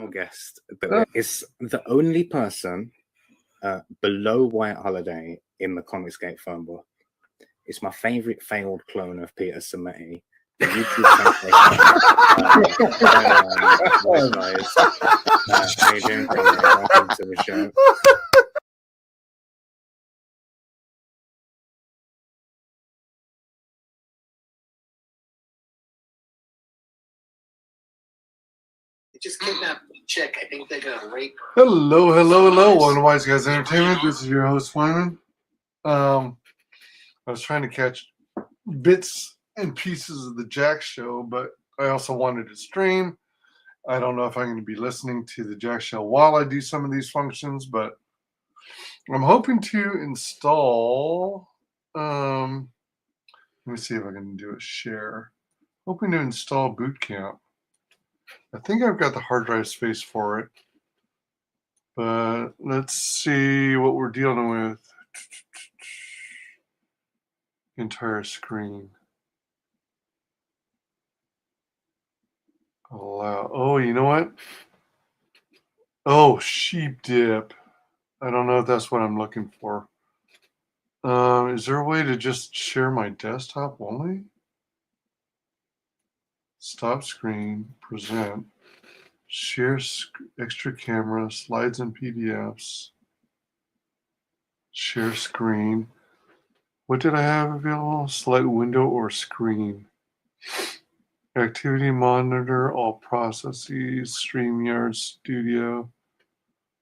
special guest that is the only person below White Holiday in the Comicsgate phone book. It's my favorite failed clone of Peter Sammetti. The YouTube guys. How you doing, Conrad? Welcome to the show. Just kidnapped a chick. I think they're gonna rape her. Hello. Welcome to Wise Guys Entertainment. This is your host, Wyman. I was trying to catch bits and pieces of the Jack show, but I also wanted to stream. I don't know if I'm going to be listening to the Jack show while I do some of these functions, but I'm hoping to install. Let me see if I can do a share. Hoping to install Boot Camp. I think I've got the hard drive space for it, but let's see what we're dealing with. Entire screen. Allow. Oh, you know what? Oh, sheep dip. I don't know if that's what I'm looking for. Is there a way to just share my desktop only? Stop screen, present, share extra camera, slides and PDFs, share screen. What did I have available? Select window or screen. Activity monitor, all processes, StreamYard Studio,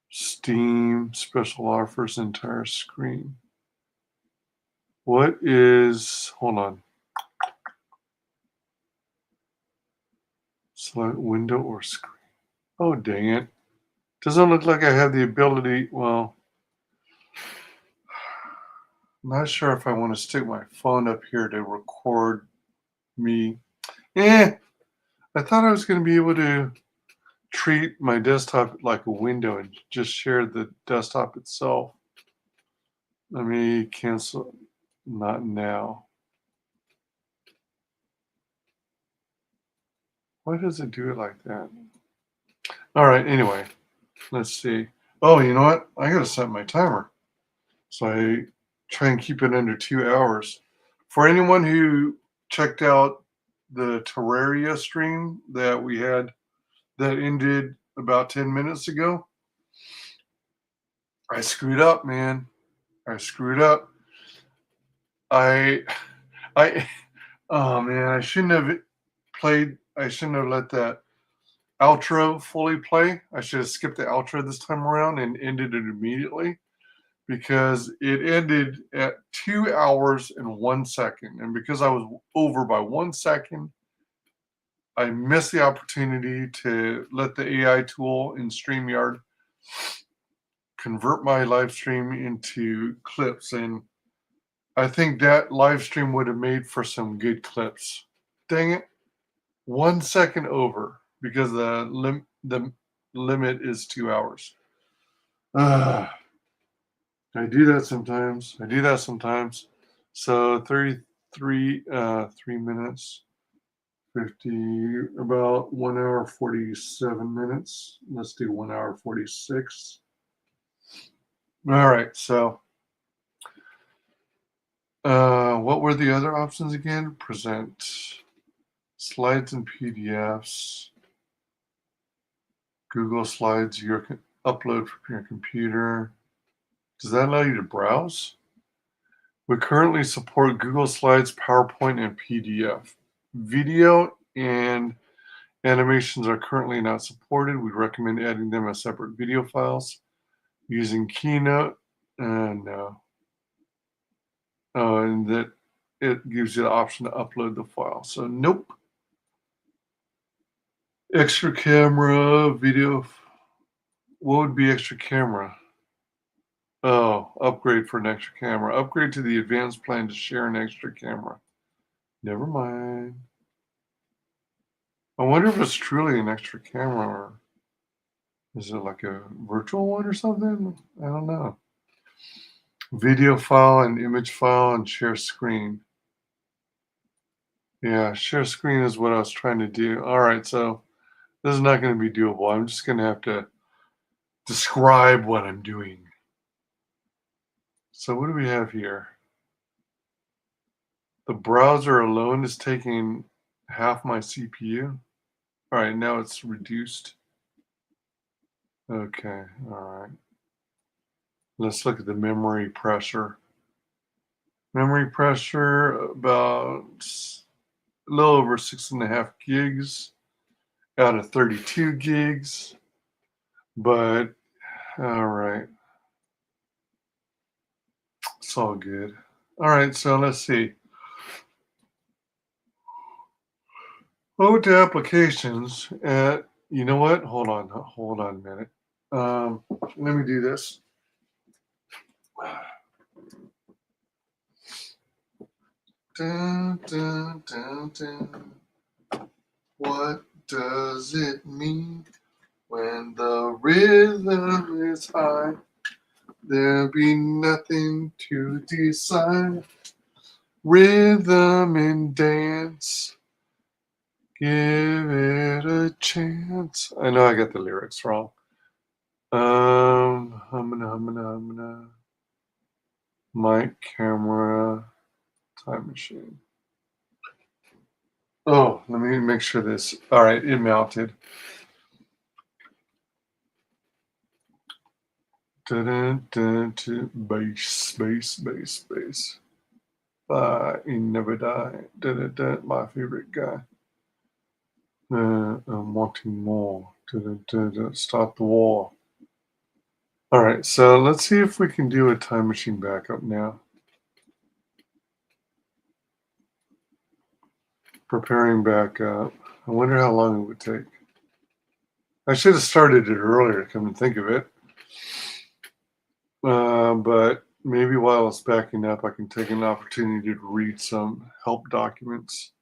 Steam, special offers, entire screen. What is, hold on. Select window or screen. Oh, dang it. Doesn't look like I have the ability, well, I'm not sure if I want to stick my phone up here to record me. I thought I was going to be able to treat my desktop like a window and just share the desktop itself. Let me cancel. Not now. Why does it do it like that? All right, anyway, let's see. Oh, you know what? I got to set my timer. So I try and keep it under 2 hours. For anyone who checked out the Terraria stream that we had that ended about 10 minutes ago, I screwed up, man. I screwed up. Oh man, I shouldn't have let that outro fully play. I should have skipped the outro this time around and ended it immediately, because it ended at 2 hours and 1 second. And because I was over by 1 second, I missed the opportunity to let the AI tool in StreamYard convert my live stream into clips. And I think that live stream would have made for some good clips. Dang it. 1 second over, because the limit is 2 hours. I do that sometimes. So 33, 3 minutes, 50, about 1 hour, 47 minutes. Let's do 1 hour, 46. All right. So, what were the other options again? Present, slides and PDFs, Google Slides, your upload from your computer. Does that allow you to browse? We currently support Google Slides, PowerPoint, and PDF. Video and animations are currently not supported. We recommend adding them as separate video files using Keynote. No. And that it gives you the option to upload the file. So nope. Extra camera, video. What would be extra camera? Oh, upgrade for an extra camera. Upgrade to the advanced plan to share an extra camera. Never mind. I wonder if it's truly an extra camera, or is it like a virtual one or something? I don't know. Video file and image file and share screen. Yeah, share screen is what I was trying to do. All right, so This is not going to be doable. I'm just going to have to describe what I'm doing. So what do we have here? The browser alone is taking half my CPU. All right, now it's reduced. Okay, all right. Let's look at the memory pressure. Memory pressure about a little over 6.5 gigs out of 32 gigs. But all right, it's all good. All right, so let's see. Go to applications. You know what? Hold on a minute. Let me do this. Dun, dun, dun, dun. What does it mean when the rhythm is high? There'll be nothing to decide. Rhythm and dance. Give it a chance. I know I got the lyrics wrong. Humana. Mic, camera, time machine. Oh, let me make sure this. All right, it mounted. Bass. He never die. My favorite guy. I'm wanting more. Start the war. All right, so let's see if we can do a time machine backup now. Preparing backup. I wonder how long it would take. I should have started it earlier, come to think of it. But maybe while it's backing up, I can take an opportunity to read some help documents.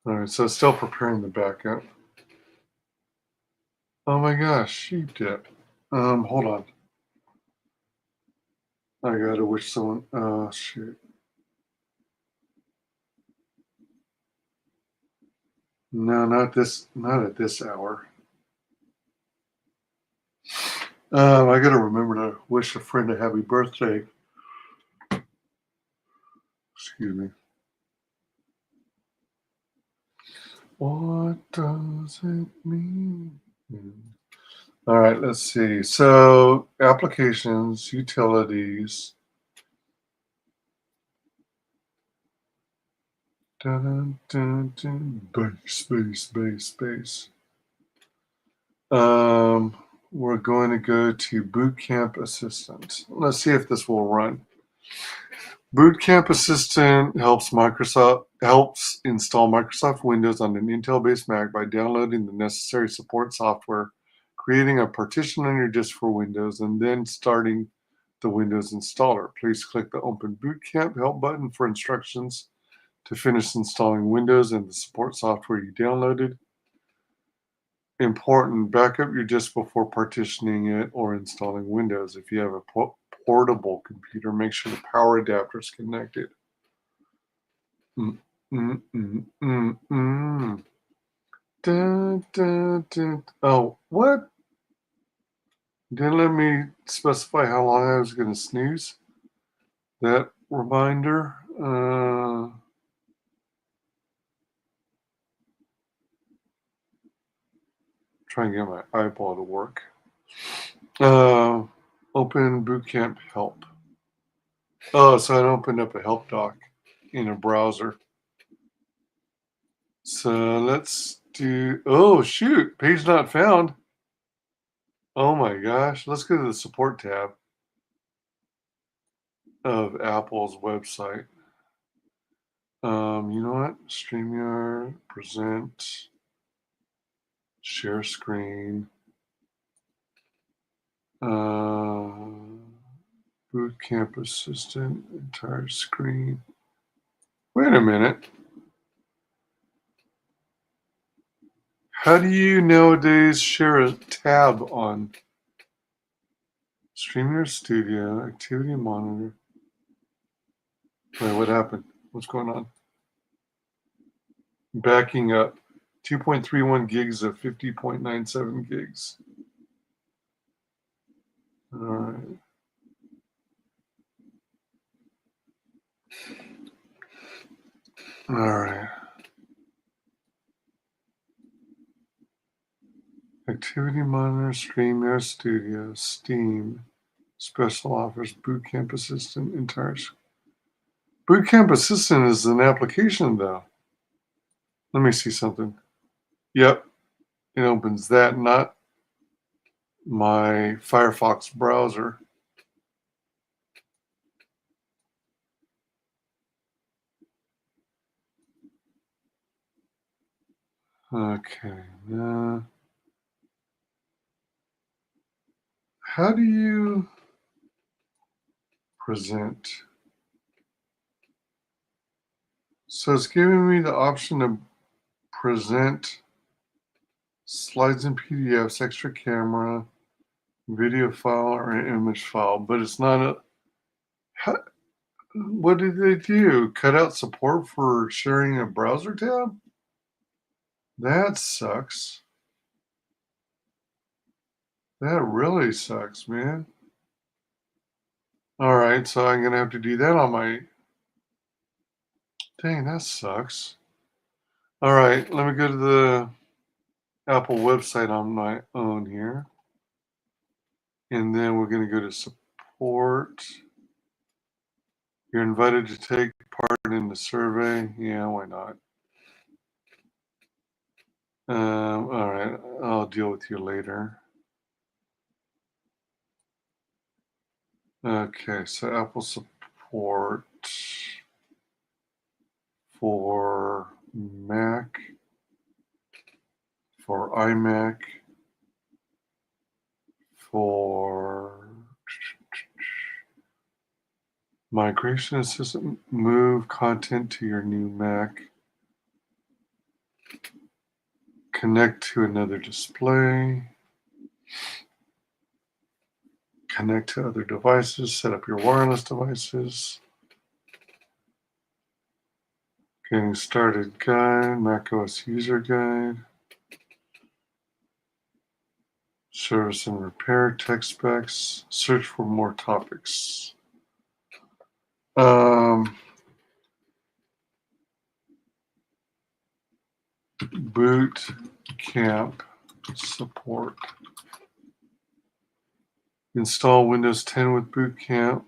All right, so still preparing the backup. Oh my gosh, sheep dip. Hold on. I gotta wish someone. Oh shoot. No, not this. Not at this hour. I gotta remember to wish a friend a happy birthday. Excuse me. What does it mean? All right, let's see. So, applications, utilities. Dun, dun, dun, base. We're going to go to Boot Camp Assistant. Let's see if this will run. Boot Camp Assistant helps install Microsoft Windows on an Intel-based Mac by downloading the necessary support software, creating a partition on your disk for Windows, and then starting the Windows installer. Please click the Open Boot Camp Help button for instructions to finish installing Windows and the support software you downloaded. Important, back up your disk before partitioning it or installing Windows. If you have a portable computer, make sure the power adapter is connected. Oh, what? Didn't let me specify how long I was going to snooze. That reminder. Try and get my eyeball to work. Open Bootcamp Help. Oh, so I opened up a help doc in a browser. So let's do. Oh, shoot. Page not found. Oh my gosh. Let's go to the support tab of Apple's website. You know what? StreamYard, present, share screen. Bootcamp Assistant, entire screen. Wait a minute. How do you nowadays share a tab on StreamYard Studio, Activity Monitor? Wait, what happened? What's going on? Backing up 2.31 gigs of 50.97 gigs. All right. All right. Activity Monitor, StreamYard Studio, Steam, Special Offers, Bootcamp Assistant, entire. Bootcamp Assistant is an application, though. Let me see something. Yep, it opens that, not my Firefox browser. Okay, now how do you present? So it's giving me the option to present slides and PDFs, extra camera, video file, or an image file, but it's not a. How, what did they do? Cut out support for sharing a browser tab? That sucks. That really sucks, man. All right, so I'm gonna have to do that on my. Dang, that sucks. All right, let me go to the Apple website on my own here. And then we're going to go to support. You're invited to take part in the survey. Yeah, why not? All right, I'll deal with you later. Okay, so Apple support for Mac, for iMac, for Migration Assistant, move content to your new Mac, connect to another display, connect to other devices, set up your wireless devices, getting started guide, macOS user guide, service and repair, tech specs, search for more topics. Boot camp support. Install Windows 10 with Boot Camp.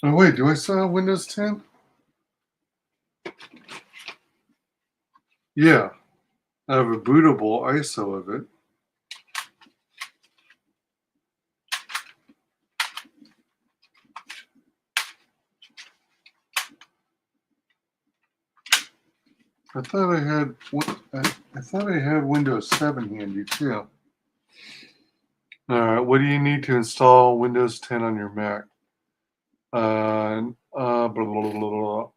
Oh wait, do I still have Windows 10? Yeah, I have a bootable ISO of it. I thought I had Windows 7 handy too. All right, what do you need to install Windows 10 on your Mac? Blah, blah, blah, blah.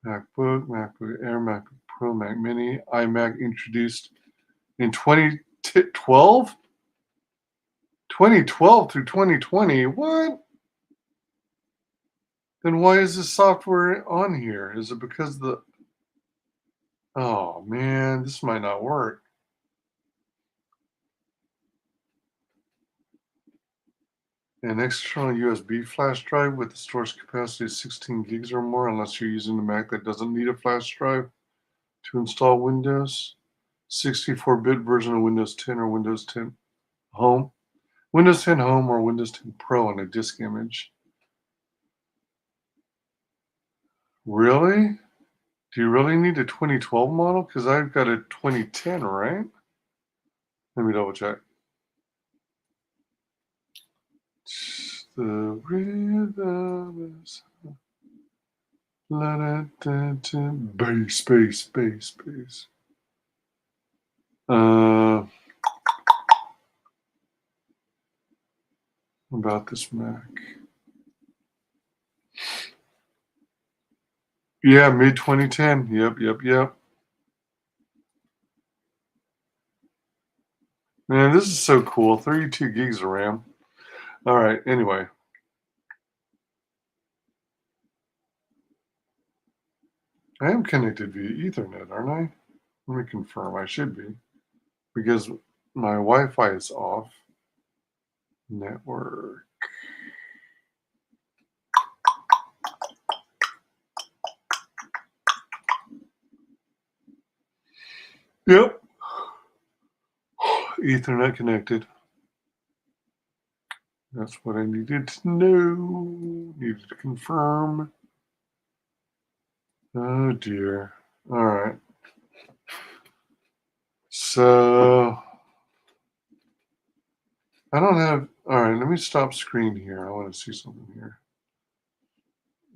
MacBook, MacBook Air, MacBook Pro, Mac Mini, iMac introduced in 2012? 2012 through 2020? What? Then why is this software on here? Is it because the... Oh, man, this might not work. An external USB flash drive with a storage capacity of 16 gigs or more, unless you're using a Mac that doesn't need a flash drive to install Windows. 64-bit version of Windows 10 or Windows 10 Home. Windows 10 Home or Windows 10 Pro on a disk image. Really? Do you really need a 2012 model? Because I've got a 2010, right? Let me double check. The rhythm is bass. About this Mac. Yeah, mid 2010. Yep. Man, this is so cool. 32 gigs of RAM. All right, anyway. I am connected via Ethernet, aren't I? Let me confirm. I should be. Because my Wi-Fi is off. Network. Yep. Ethernet connected. That's what I needed to know. Needed to confirm. Oh dear. All right. So I don't have. All right. Let me stop screen here. I want to see something here.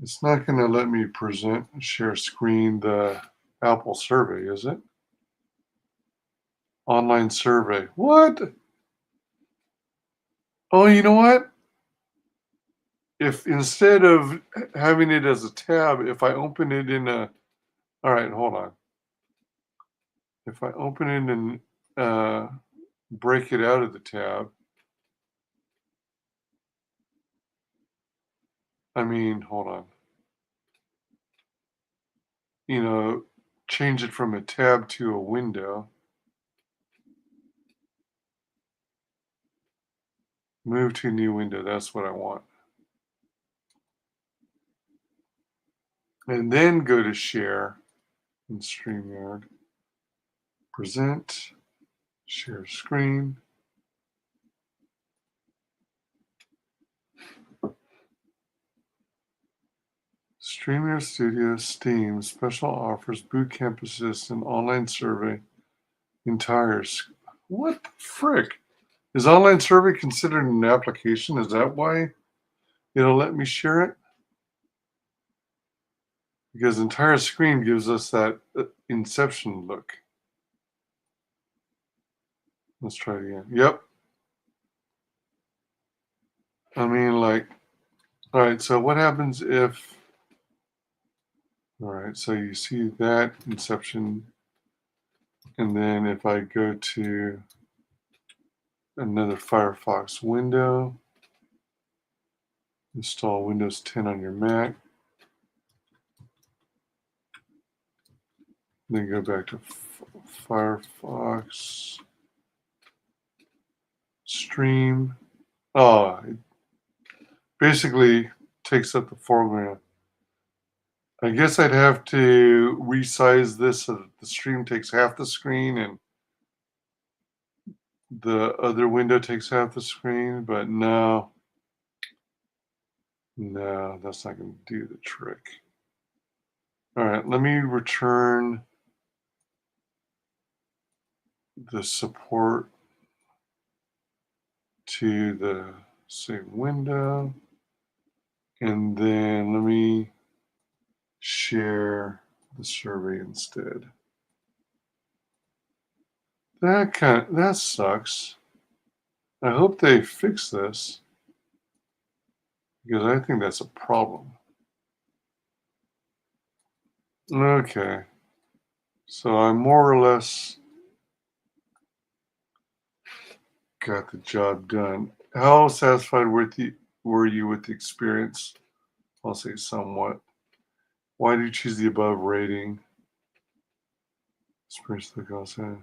It's not going to let me present and share screen the Apple survey, is it? Online survey. What? Oh, you know what? If instead of having it as a tab, if I open it in a. All right, hold on. If I open it and break it out of the tab, I mean, hold on. You know, change it from a tab to a window. Move to a new window. That's what I want. And then go to share in StreamYard. Present. Share screen. StreamYard Studio, Steam, special offers, Bootcamp Assistant, online survey, entire. What the frick? Is online survey considered an application? Is that why it'll let me share it? Because entire screen gives us that Inception look. Let's try it again. Yep. I mean, like, all right, so what happens if, all right, so you see that Inception, and then if I go to another Firefox window, install Windows 10 on your Mac, then go back to Firefox, stream. Oh, it basically takes up the foreground. I guess I'd have to resize this so that the stream takes half the screen and the other window takes half the screen, but no, that's not going to do the trick. All right, let me return the support to the same window, and then let me share the survey instead. That sucks. I hope they fix this because I think that's a problem. Okay, so I more or less got the job done. How satisfied were you with the experience? I'll say somewhat. Why do you choose the above rating? Experience the call center.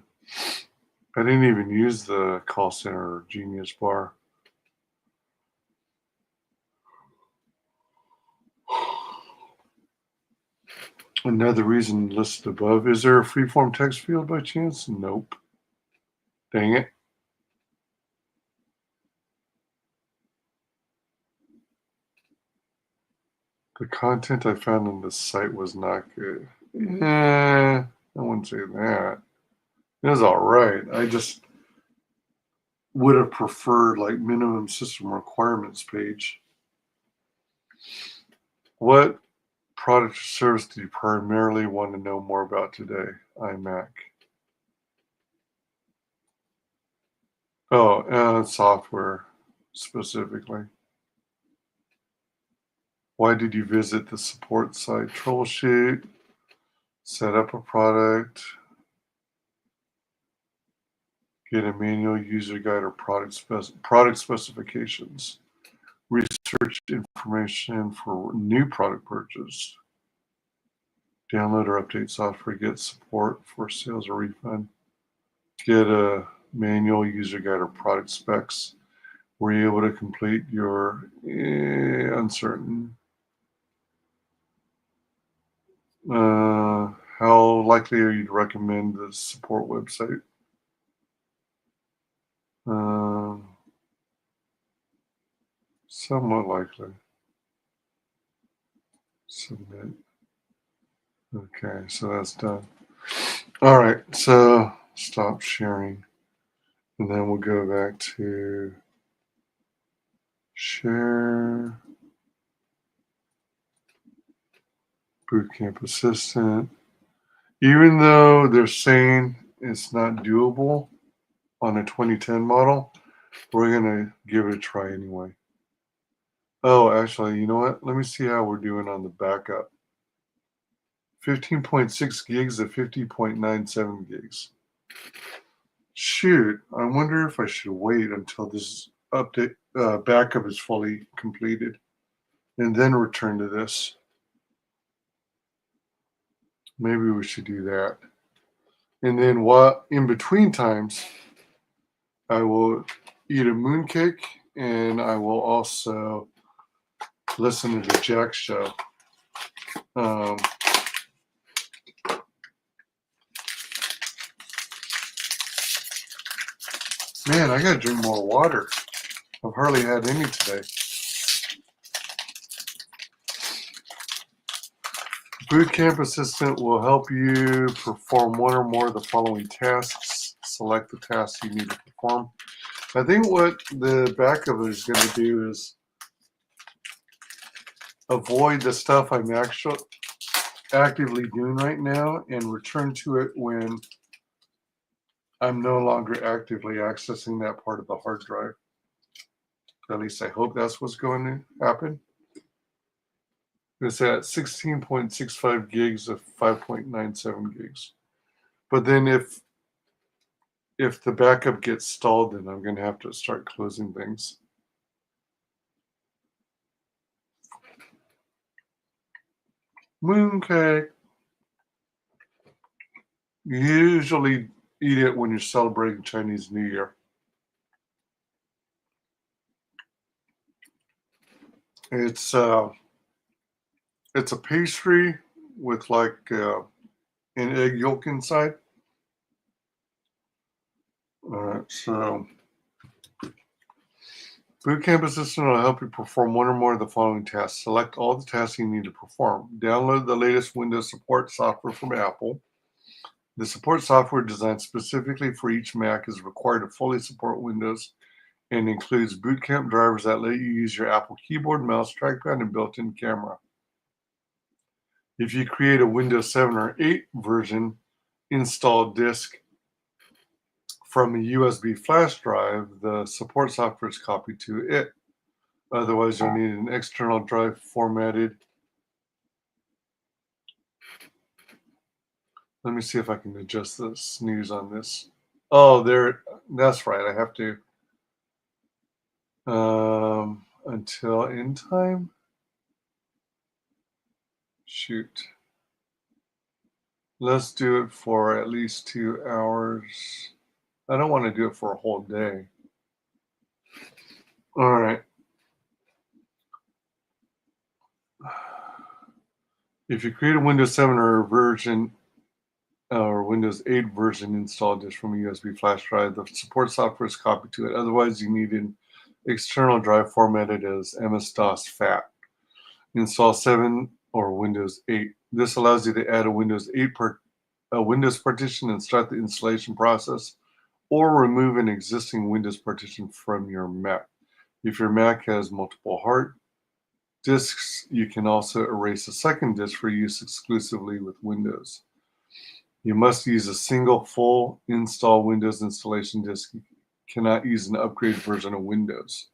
I didn't even use the call center Genius Bar. Another reason listed above. Is there a freeform text field by chance? Nope. Dang it. The content I found on this site was not good. I wouldn't say that. It was all right. I just would have preferred like minimum system requirements page. What product or service do you primarily want to know more about today? iMac. Oh, software specifically. Why did you visit the support site? Troubleshoot, set up a product, get a manual user guide or product specifications, research information for new product purchase. Download or update software. Get support for sales or refund. Get a manual, user guide, or product specs. Were you able to complete your uncertain? How likely are you to recommend the support website? Somewhat likely. Submit. Okay, so that's done. All right, so stop sharing. And then we'll go back to share. Bootcamp Assistant. Even though they're saying it's not doable on a 2010 model, we're going to give it a try anyway. Oh, actually, you know what? Let me see how we're doing on the backup. 15.6 gigs to 50.97 gigs. Shoot, I wonder if I should wait until this update backup is fully completed and then return to this. Maybe we should do that. And then while in between times, I will eat a mooncake and I will also listen to the Jack show. Man, I gotta drink more water. I've hardly had any today. Bootcamp Assistant will help you perform one or more of the following tasks. Select the tasks you need to perform. I think what the backup is going to do is avoid the stuff I'm actually actively doing right now and return to it when I'm no longer actively accessing that part of the hard drive. At least I hope that's what's going to happen. It's at 16.65 gigs of 5.97 gigs. But then if the backup gets stalled, then I'm going to have to start closing things. Mooncake. You usually eat it when you're celebrating Chinese New Year. It's a pastry with like an egg yolk inside. All right, so Bootcamp Assistant will help you perform one or more of the following tasks. Select all the tasks you need to perform. Download the latest Windows support software from Apple. The support software designed specifically for each Mac is required to fully support Windows and includes bootcamp drivers that let you use your Apple keyboard, mouse, trackpad, and built-in camera. If you create a Windows 7 or 8 version, install disk from a USB flash drive, the support software is copied to it. Otherwise, you'll need an external drive formatted. Let me see if I can adjust the snooze on this. Oh, there. That's right. I have to until end time. Shoot. Let's do it for at least 2 hours. I don't want to do it for a whole day. All right. If you create a Windows 7 or version or Windows 8 version installed just from a USB flash drive, the support software is copied to it. Otherwise, you need an external drive formatted as MS-DOS FAT. Install 7 or Windows 8. This allows you to add a Windows 8 Windows partition and start the installation process, or remove an existing Windows partition from your Mac. If your Mac has multiple hard disks, you can also erase a second disk for use exclusively with Windows. You must use a single full install Windows installation disk. You cannot use an upgraded version of Windows.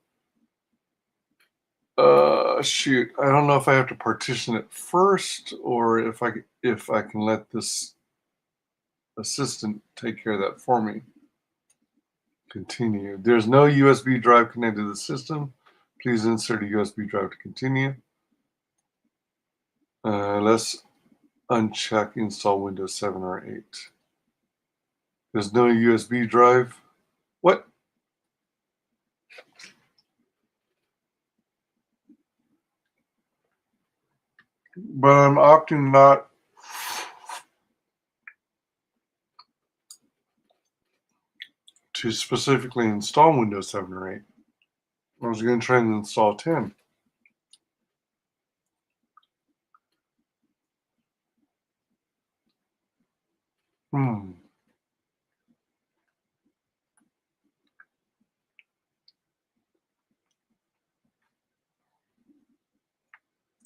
Shoot, I don't know if I have to partition it first or if I can let this assistant take care of that for me. Continue. There's no USB drive connected to the system. Please insert a USB drive to continue. Let's uncheck install Windows 7 or 8. There's no USB drive. What? But I'm opting not to specifically install Windows 7 or 8. I was going to try and install 10.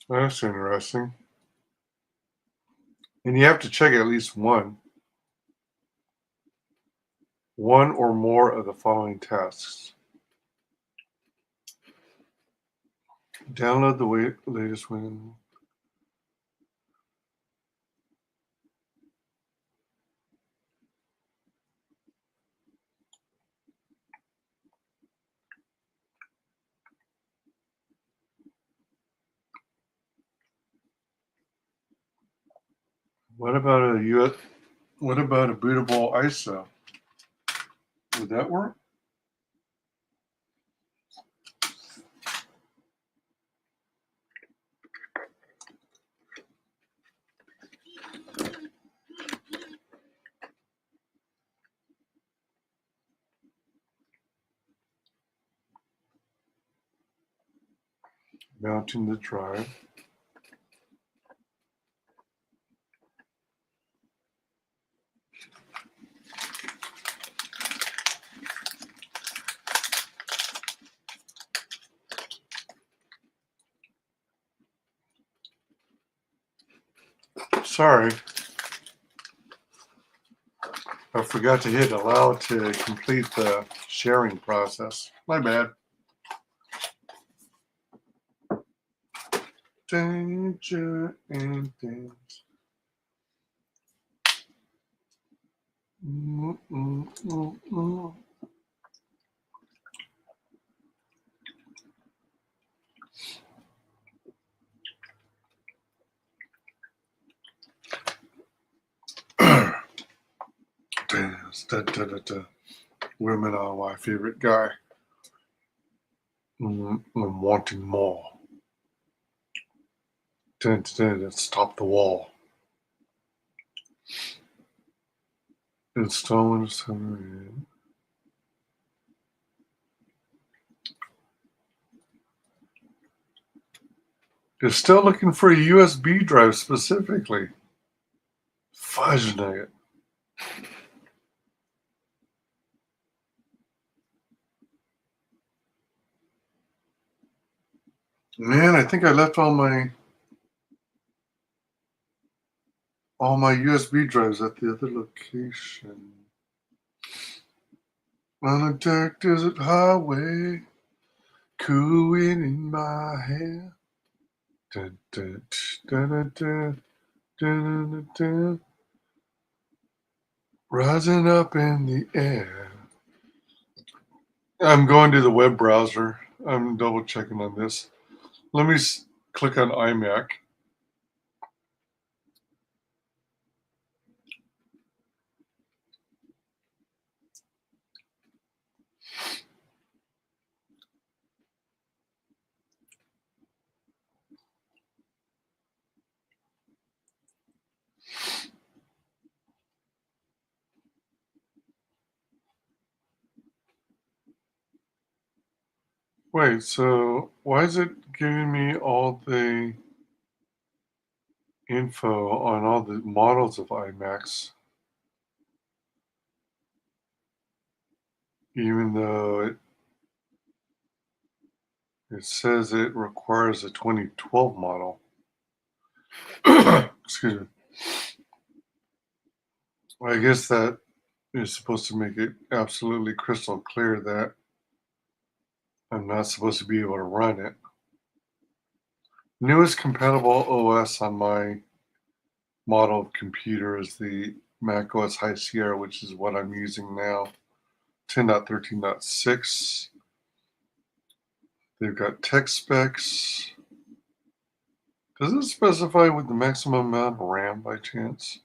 That's interesting. And you have to check at least one or more of the following tasks. Download the latest Windows. What about a bootable ISO? Would that work? Mounting the drive. Sorry. I forgot to hit allow to complete the sharing process. My bad. Danger and things. Women are my favorite guy. I'm wanting more. Stop the wall. Install Windows 7. It's still looking for a USB drive specifically. Fudge nugget. Man, I think I left all my USB drives at the other location. On a dark desert highway, cooling in my hair. Dun, dun, dun, dun, dun, dun, dun, dun. Rising up in the air. I'm going to the web browser. I'm double checking on this. Let me click on iMac. Wait, so why is it giving me all the info on all the models of iMacs, even though it says it requires a 2012 model? Excuse me. I guess that is supposed to make it absolutely crystal clear that I'm not supposed to be able to run it. Newest compatible OS on my model of computer is the Mac OS High Sierra, which is what I'm using now, 10.13.6. They've got tech specs. Does it specify with the maximum amount of RAM by chance?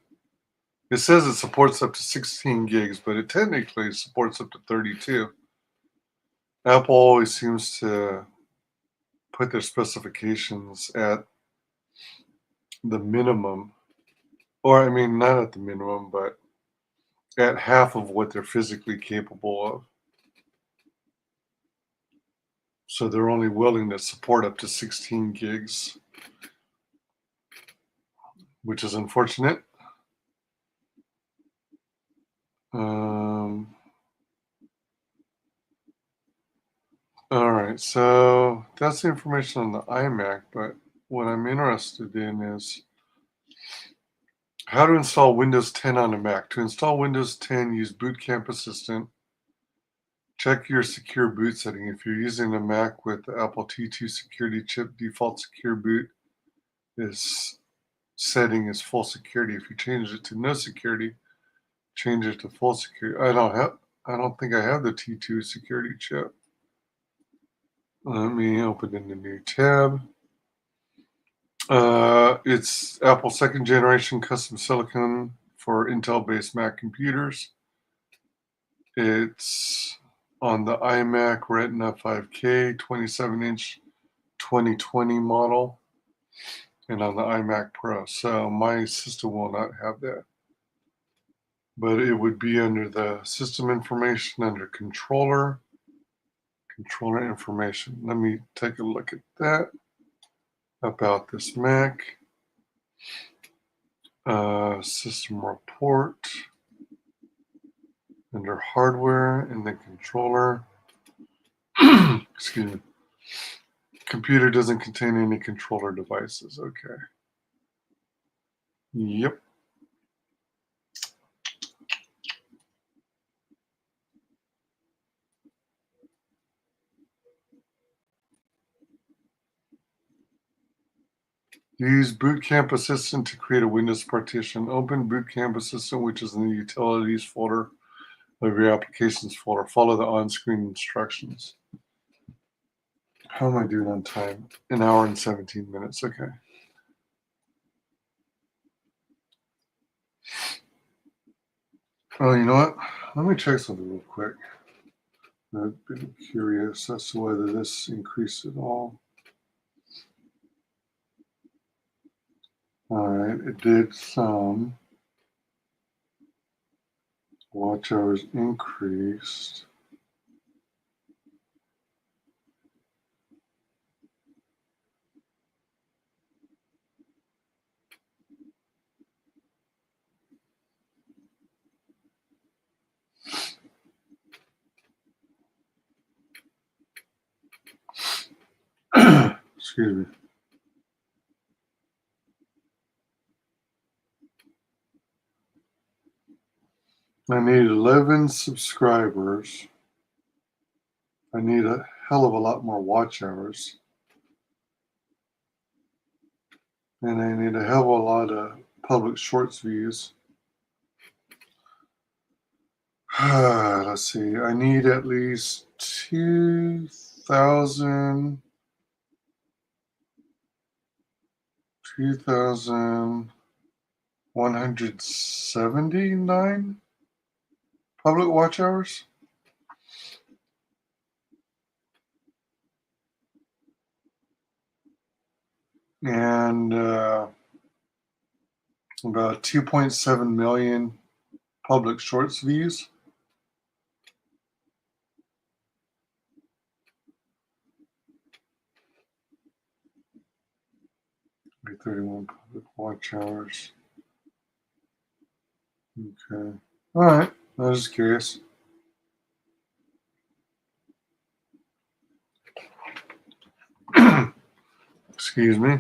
It says it supports up to 16 gigs, but it technically supports up to 32. Apple always seems to put their specifications at the minimum, or I mean, not at the minimum, but at half of what they're physically capable of. So they're only willing to support up to 16 gigs, which is unfortunate. All right, so that's the information on the iMac, but what I'm interested in is how to install Windows 10 on a Mac. To install Windows 10, use Boot Camp Assistant. Check your secure boot setting. If you're using a Mac with the Apple T2 security chip, default secure boot setting is full security. If you change it to no security, change it to full security. I don't think I have the T2 security chip. Let me open in the new tab. It's Apple second generation custom silicon for Intel-based Mac computers. It's on the iMac Retina 5K 27-inch 2020 model and on the iMac Pro. So my system will not have that. But it would be under the system information under controller information. Let me take a look at that. About this Mac. System report. Under hardware and then controller. Excuse me. Computer doesn't contain any controller devices. Okay. Yep. Use Boot Camp Assistant to create a Windows partition. Open Boot Camp Assistant, which is in the Utilities folder of your Applications folder. Follow the on-screen instructions. How am I doing on time? 1 hour and 17 minutes. Okay. Oh, you know what? Let me check something real quick. I've been curious as to whether this increased at all. All right, it did some. Watch hours increased. Excuse me. I need 11 subscribers. I need a hell of a lot more watch hours. And I need a hell of a lot of public shorts views. Let's see. I need at least 2,179 public watch hours. And about 2.7 million public shorts views. 31 public watch hours. Okay. All right. I was just curious. Excuse me.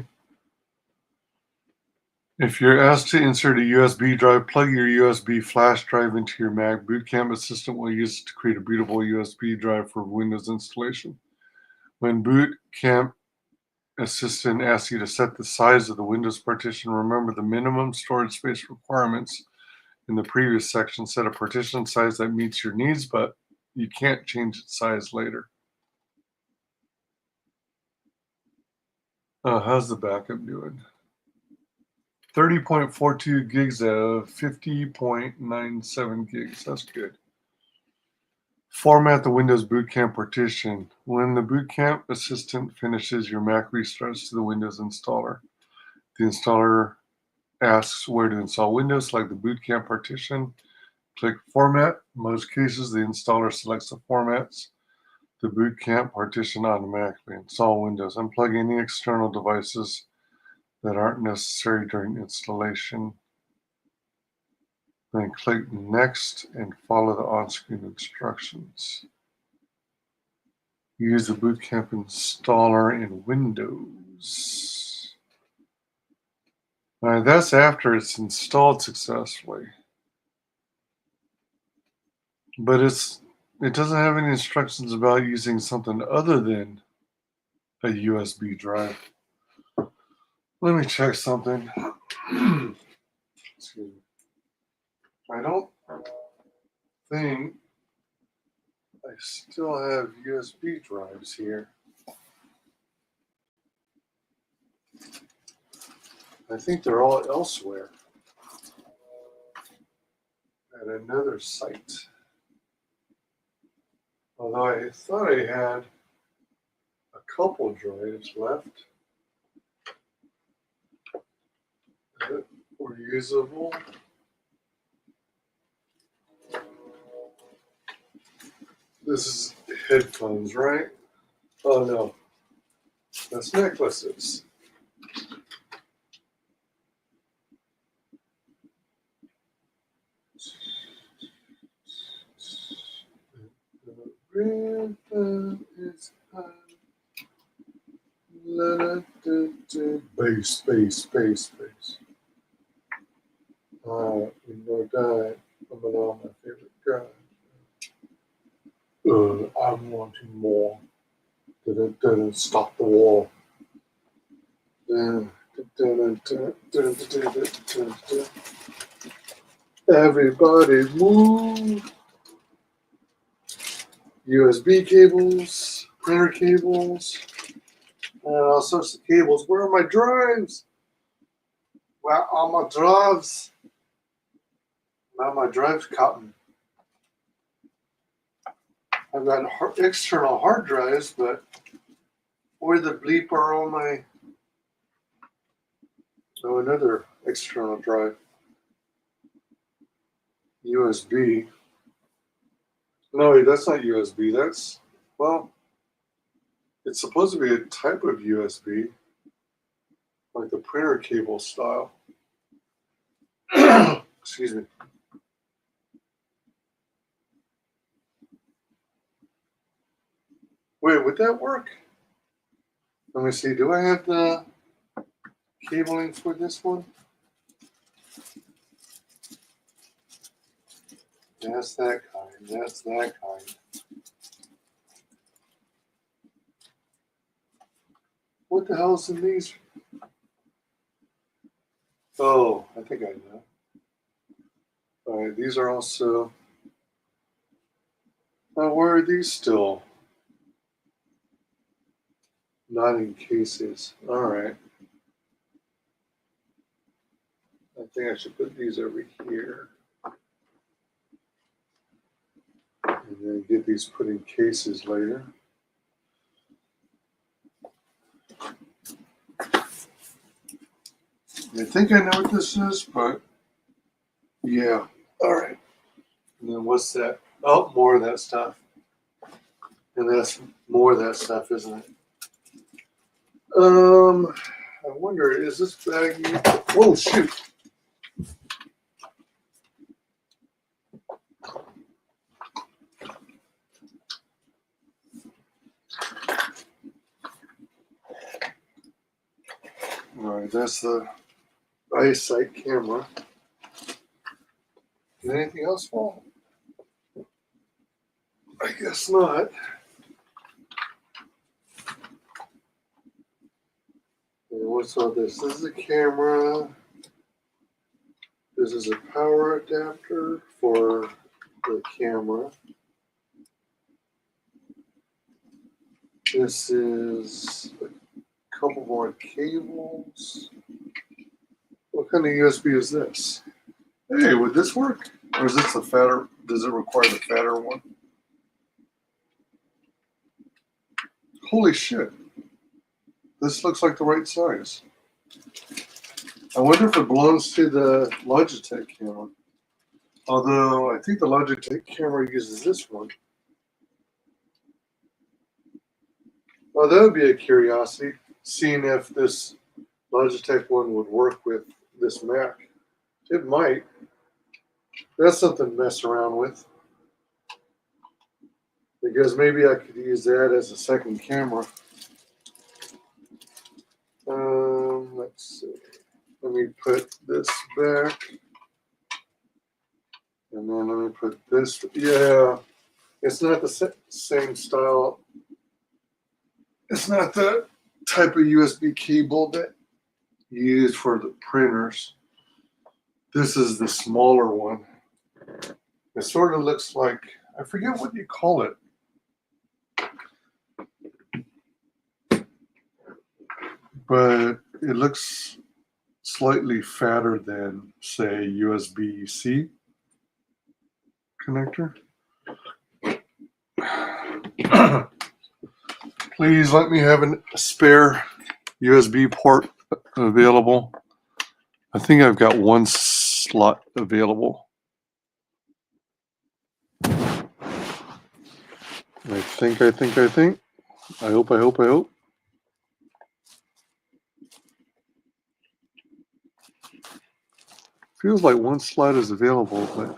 If you're asked to insert a USB drive, plug your USB flash drive into your Mac. Boot Camp Assistant will use it to create a bootable USB drive for Windows installation. When Boot Camp Assistant asks you to set the size of the Windows partition, remember the minimum storage space requirements in the previous section. Set a partition size that meets your needs, but you can't change its size later. How's the backup doing? 30.42 gigs out of 50.97 gigs. That's good. Format the Windows Boot Camp partition. When the Boot Camp assistant finishes, your Mac restarts to the Windows installer. The installer asks where to install Windows. Select the Boot Camp partition. Click Format. In most cases, the installer selects the formats. The Boot Camp partition automatically install Windows. Unplug any external devices that aren't necessary during installation. Then click Next and follow the on-screen instructions. Use the Boot Camp installer in Windows. All right, that's after it's installed successfully. But it doesn't have any instructions about using something other than a USB drive. Let me check something. Excuse me. I don't think I still have USB drives here. I think they're all elsewhere at another site. Although I thought I had a couple drives left that were usable. This is headphones, right? Oh no, that's necklaces. Bass. You know that. I'm on my favorite guy. I'm wanting more. Stop the war. Everybody move. USB cables, printer cables, and all sorts of cables. Where are my drives? Where are my drives? Now my drives caught me. I've got external hard drives, but where the bleep are all my... Oh, another external drive. USB. No, that's not USB. That's, well, it's supposed to be a type of USB, like the printer cable style. Excuse me. Wait, would that work? Let me see. Do I have the cabling for this one? That's that kind. That's that kind. What the hell's in these? Oh, I think I know. All right, these are also... where are these still? Not in cases. All right. I think I should put these over here. And then get these put in cases later. I think I know what this is, but yeah. All right. And then what's that? Oh, more of that stuff. And that's more of that stuff, isn't it? I wonder, is this baggie? Oh, shoot. All right, that's the eyesight camera. Did anything else fall? I guess not. And what's all this? This is a camera. This is a power adapter for the camera. This is a couple more cables. What kind of USB is this? Hey, would this work? Or is this the fatter? Does it require the fatter one? Holy shit. This looks like the right size. I wonder if it belongs to the Logitech camera. Although I think the Logitech camera uses this one. Well, that would be a curiosity, seeing if this Logitech one would work with this Mac. It might. That's something to mess around with. Because maybe I could use that as a second camera. Let's see. Let me put this back. And then let me put this. Yeah, it's not the same style. It's not the type of USB cable that you use for the printers. This is the smaller one. It sort of looks like, I forget what you call it. But it looks slightly fatter than, say, USB-C connector. Please let me have a spare USB port available. I think I've got one slot available. I think. I hope. Feels like one slot is available, but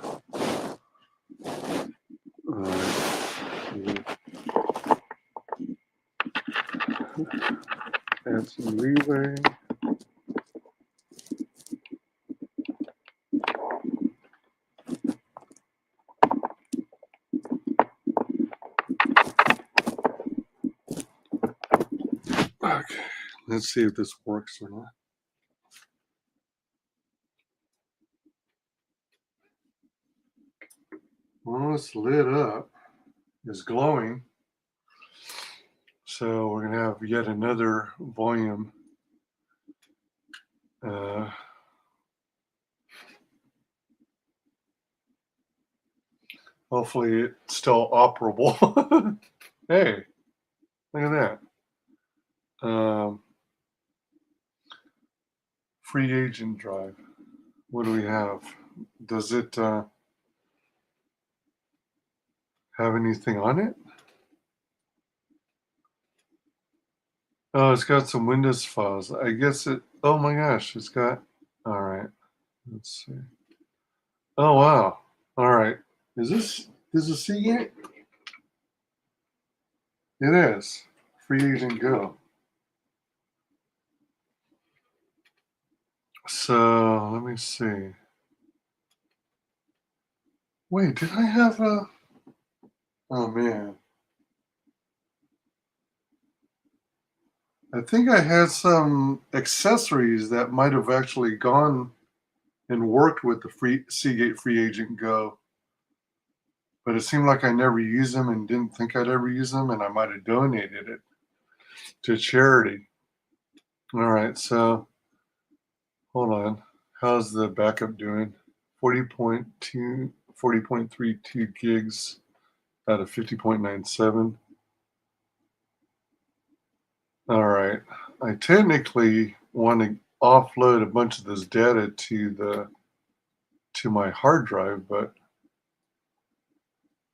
add some relay. Okay, let's see if this works or not. Well, it's lit up. It's glowing. So we're gonna have yet another volume. Hopefully it's still operable. Hey, look at that. Free agent drive. What do we have? Does it have anything on it? Oh, it's got some Windows files. I guess it, oh my gosh, it's got, all right. Let's see. Oh, wow. All right. Is this Seagate? It is. Free Agent Go. So let me see. Wait, did I have a, oh man. I think I had some accessories that might have actually gone and worked with the Seagate Free Agent Go. But it seemed like I never used them and didn't think I'd ever use them, and I might have donated it to charity. All right, so hold on. How's the backup doing? 40.32 gigs out of 50.97. All right. I technically want to offload a bunch of this data to my hard drive, but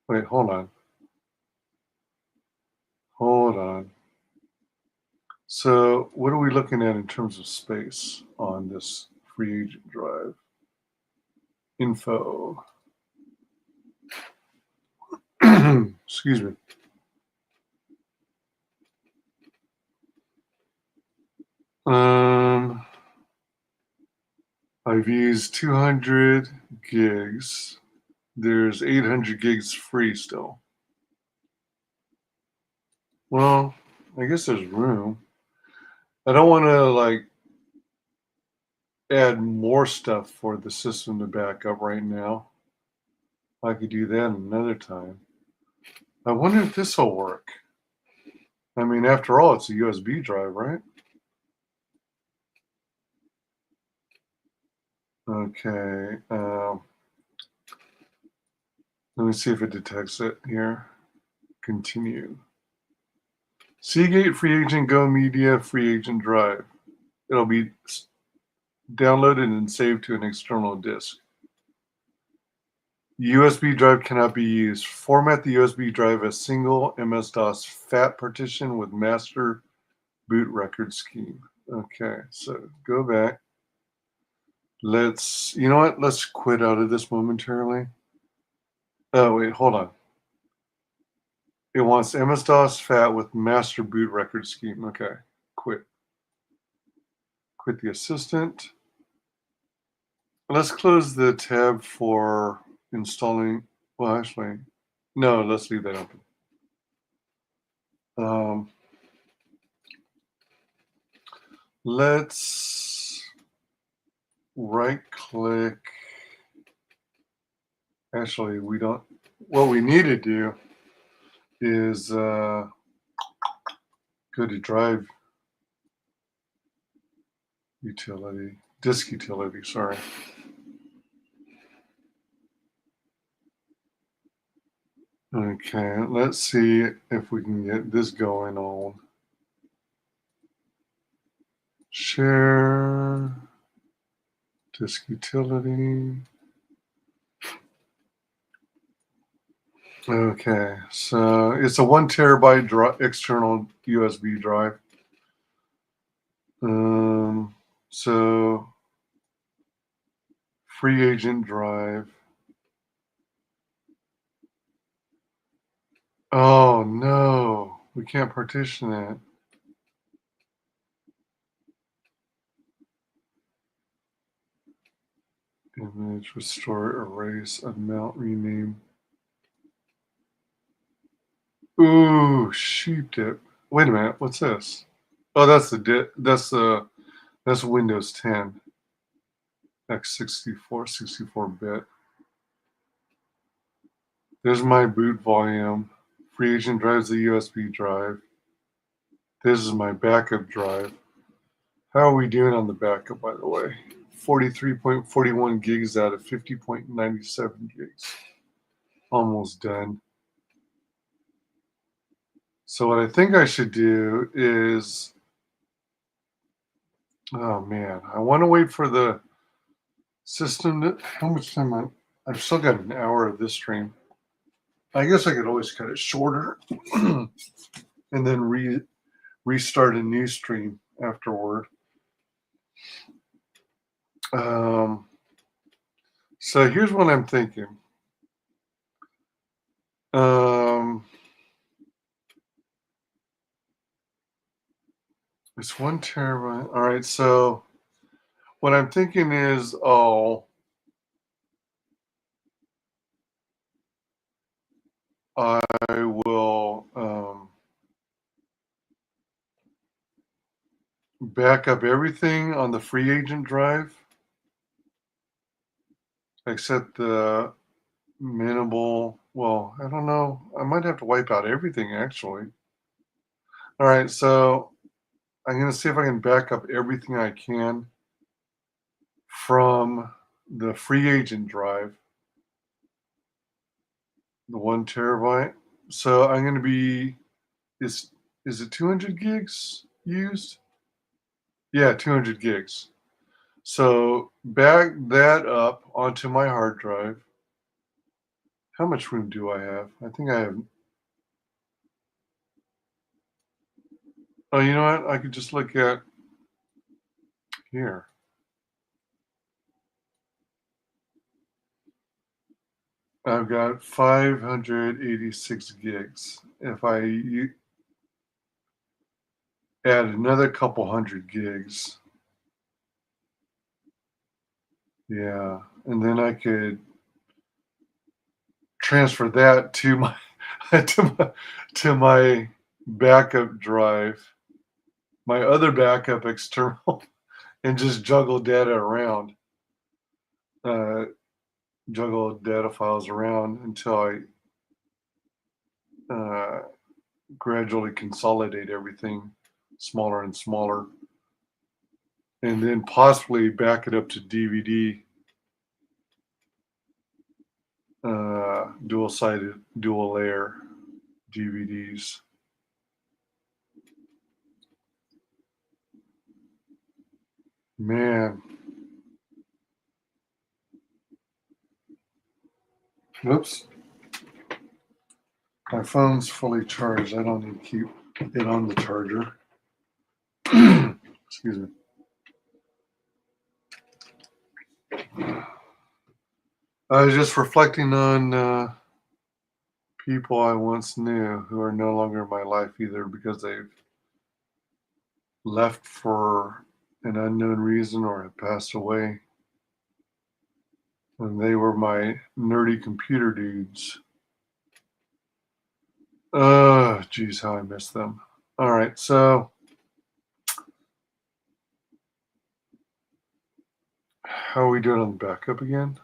wait, hold on. So what are we looking at in terms of space on this free agent drive? Info. Excuse me. I've used 200 gigs. There's 800 gigs free still. Well, I guess there's room. I don't want to like add more stuff for the system to back up right now. I could do that another time. I wonder if this will work. I mean, after all, it's a USB drive, right? Okay. Let me see if it detects it here. Continue. Seagate Free Agent Go Media Free Agent Drive. It'll be downloaded and saved to an external disk. USB drive cannot be used. Format the USB drive as single MS-DOS FAT partition with master boot record scheme. Okay, so go back. You know what? Let's quit out of this momentarily. Oh, wait, hold on. It wants MS-DOS FAT with master boot record scheme. Okay, quit. Quit the assistant. Let's close the tab for installing. Well, actually, no, let's leave that open. Let's right click. Actually, we don't. What we need to do is go to drive utility, disk utility, sorry. Okay, let's see if we can get this going on. Share, disk utility. Okay, so it's a 1 terabyte external USB drive. So free agent drive. Oh no, we can't partition it. Image, restore, erase, amount, rename. Ooh, sheep dip. Wait a minute, what's this? Oh, that's that's Windows 10. X64, 64-bit. There's my boot volume. Free agent drive's the USB drive. This is my backup drive. How are we doing on the backup, by the way? 43.41 gigs out of 50.97 gigs. Almost done. So what I think I should do is, oh man, I want to wait for the system to, how much time I've still got an hour of this stream. I guess I could always cut it shorter and then restart a new stream afterward. So here's what I'm thinking. It's 1 terabyte. All right, so what I'm thinking is, I will back up everything on the free agent drive, except the minimal. Well, I don't know. I might have to wipe out everything, actually. All right, so I'm going to see if I can back up everything I can from the free agent drive, the 1 terabyte. So I'm going to be, is it 200 gigs used? Yeah, 200 gigs. So back that up onto my hard drive. How much room do I have? I think I have. Oh, you know what? I could just look at here. I've got 586 gigs. If I add another couple hundred gigs, yeah, and then I could transfer that to my to my backup drive, my other backup external, and just juggle data around, juggle data files around until I gradually consolidate everything smaller and smaller, and then possibly back it up to DVD dual-sided, dual-layer DVDs. Man. Whoops. My phone's fully charged. I don't need to keep it on the charger. Excuse me. I was just reflecting on people I once knew who are no longer in my life, either because they've left for an unknown reason or have passed away. And they were my nerdy computer dudes. Geez, how I miss them. All right, so how are we doing on the backup again?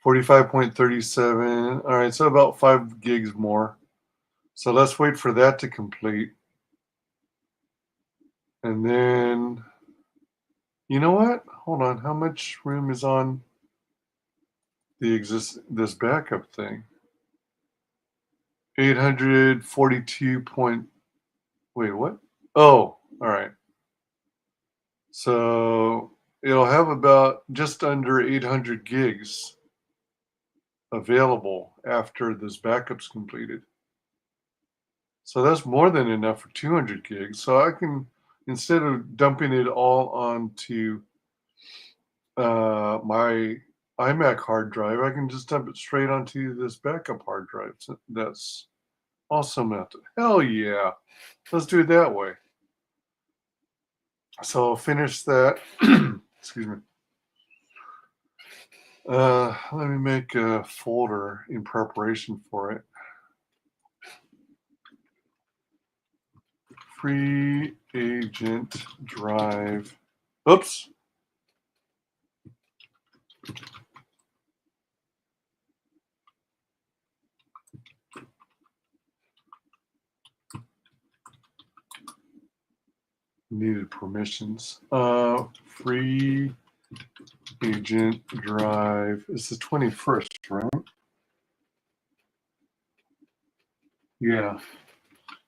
45.37. All right, so about 5 gigs more. So let's wait for that to complete. And then, you know what? Hold on. How much room is on this backup thing? 842 point. Wait, what? Oh, all right. So it'll have about just under 800 gigs available after this backup's completed. So that's more than enough for 200 gigs. So I can, instead of dumping it all onto my iMac hard drive, I can just dump it straight onto this backup hard drive. So that's awesome method. Hell yeah. Let's do it that way. So I'll finish that. Excuse me. Let me make a folder in preparation for it. Free agent drive. Oops. Needed permissions. Free agent drive. It's the 21st, right? Yeah.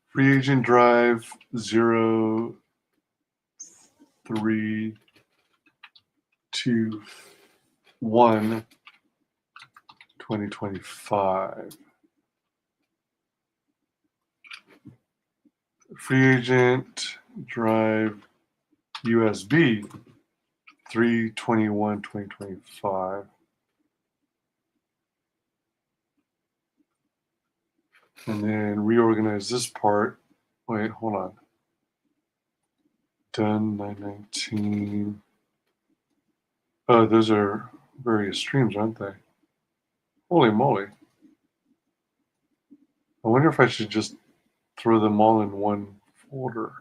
Free agent drive 0321 2025. Free agent drive USB 321 2025. And then reorganize this part. Wait, hold on. Done 919. Oh, those are various streams, aren't they? Holy moly. I wonder if I should just throw them all in one folder.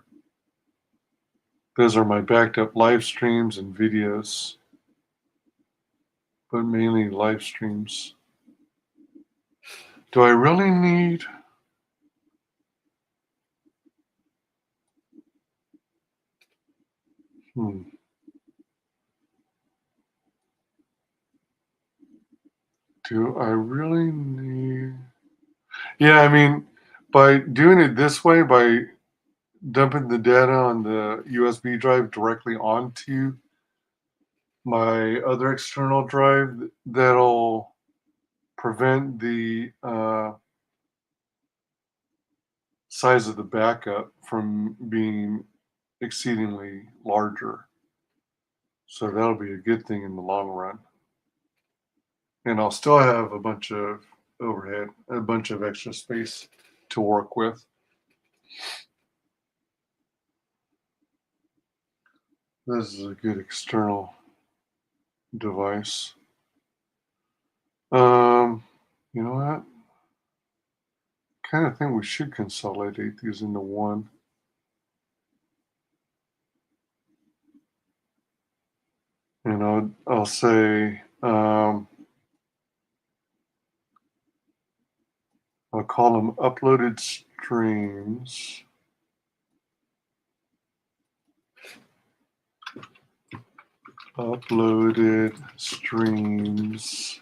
Those are my backed up live streams and videos, but mainly live streams. Do I really need... Do I really need... Yeah, I mean, by doing it this way, by dumping the data on the USB drive directly onto my other external drive, that'll prevent the size of the backup from being exceedingly larger. So that'll be a good thing in the long run. And I'll still have a bunch of overhead, a bunch of extra space to work with. This is a good external device. You know what? Kind of think we should consolidate these into one. And I'll say I'll call them uploaded streams. Uploaded streams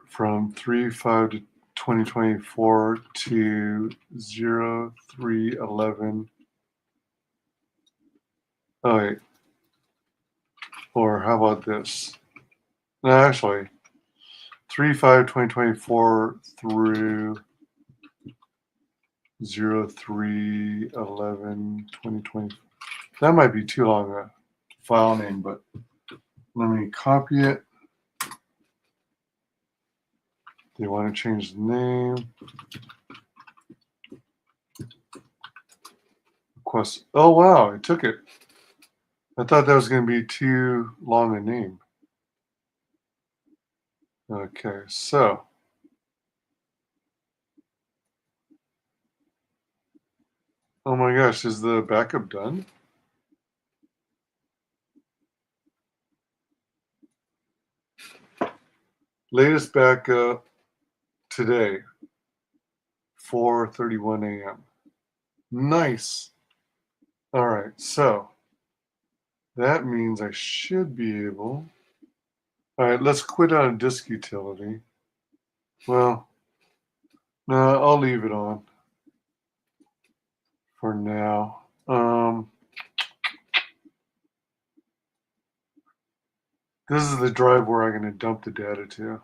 from 3/5 to 2024 to 03/11. Oh wait. Or how about this? No, actually, 3/5/2024 through 03/11/2020. That might be too long a file name, but let me copy it. Do you want to change the name? Request. Oh wow, it took it. I thought that was going to be too long a name. Okay, so oh my gosh, is the backup done? Latest backup today, 4:31 a.m. Nice. All right, so that means I should be able. All right, let's quit on disk utility. Well, no, I'll leave it on for now. This is the drive where I'm going to dump the data to.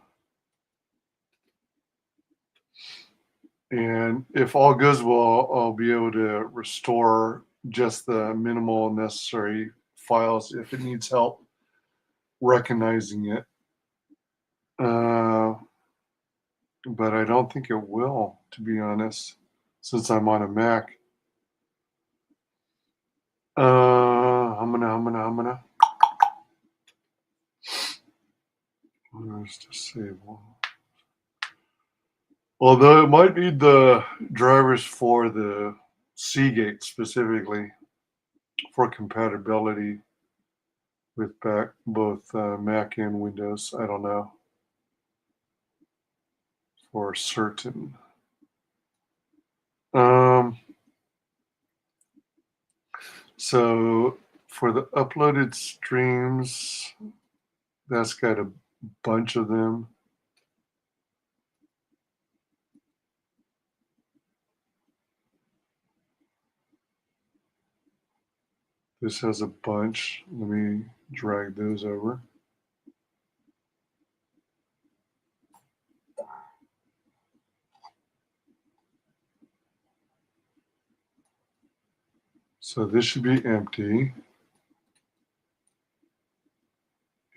And if all goes well, I'll be able to restore just the minimal necessary files if it needs help recognizing it. But I don't think it will, to be honest, since I'm on a Mac. I'm gonna. Where's disable? Although it might need the drivers for the Seagate specifically for compatibility with both Mac and Windows. I don't know for certain. So for the uploaded streams, that's got a bunch of them. This has a bunch. Let me drag those over. So this should be empty.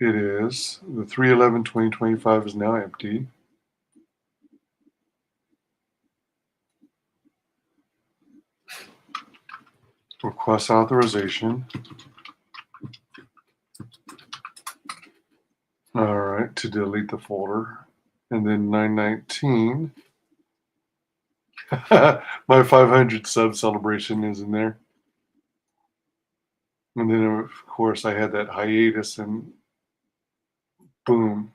It is. The 3/11/2025 is now empty. Request authorization. All right, to delete the folder. And then 919. My 500 sub celebration is in there. And then, of course, I had that hiatus and boom,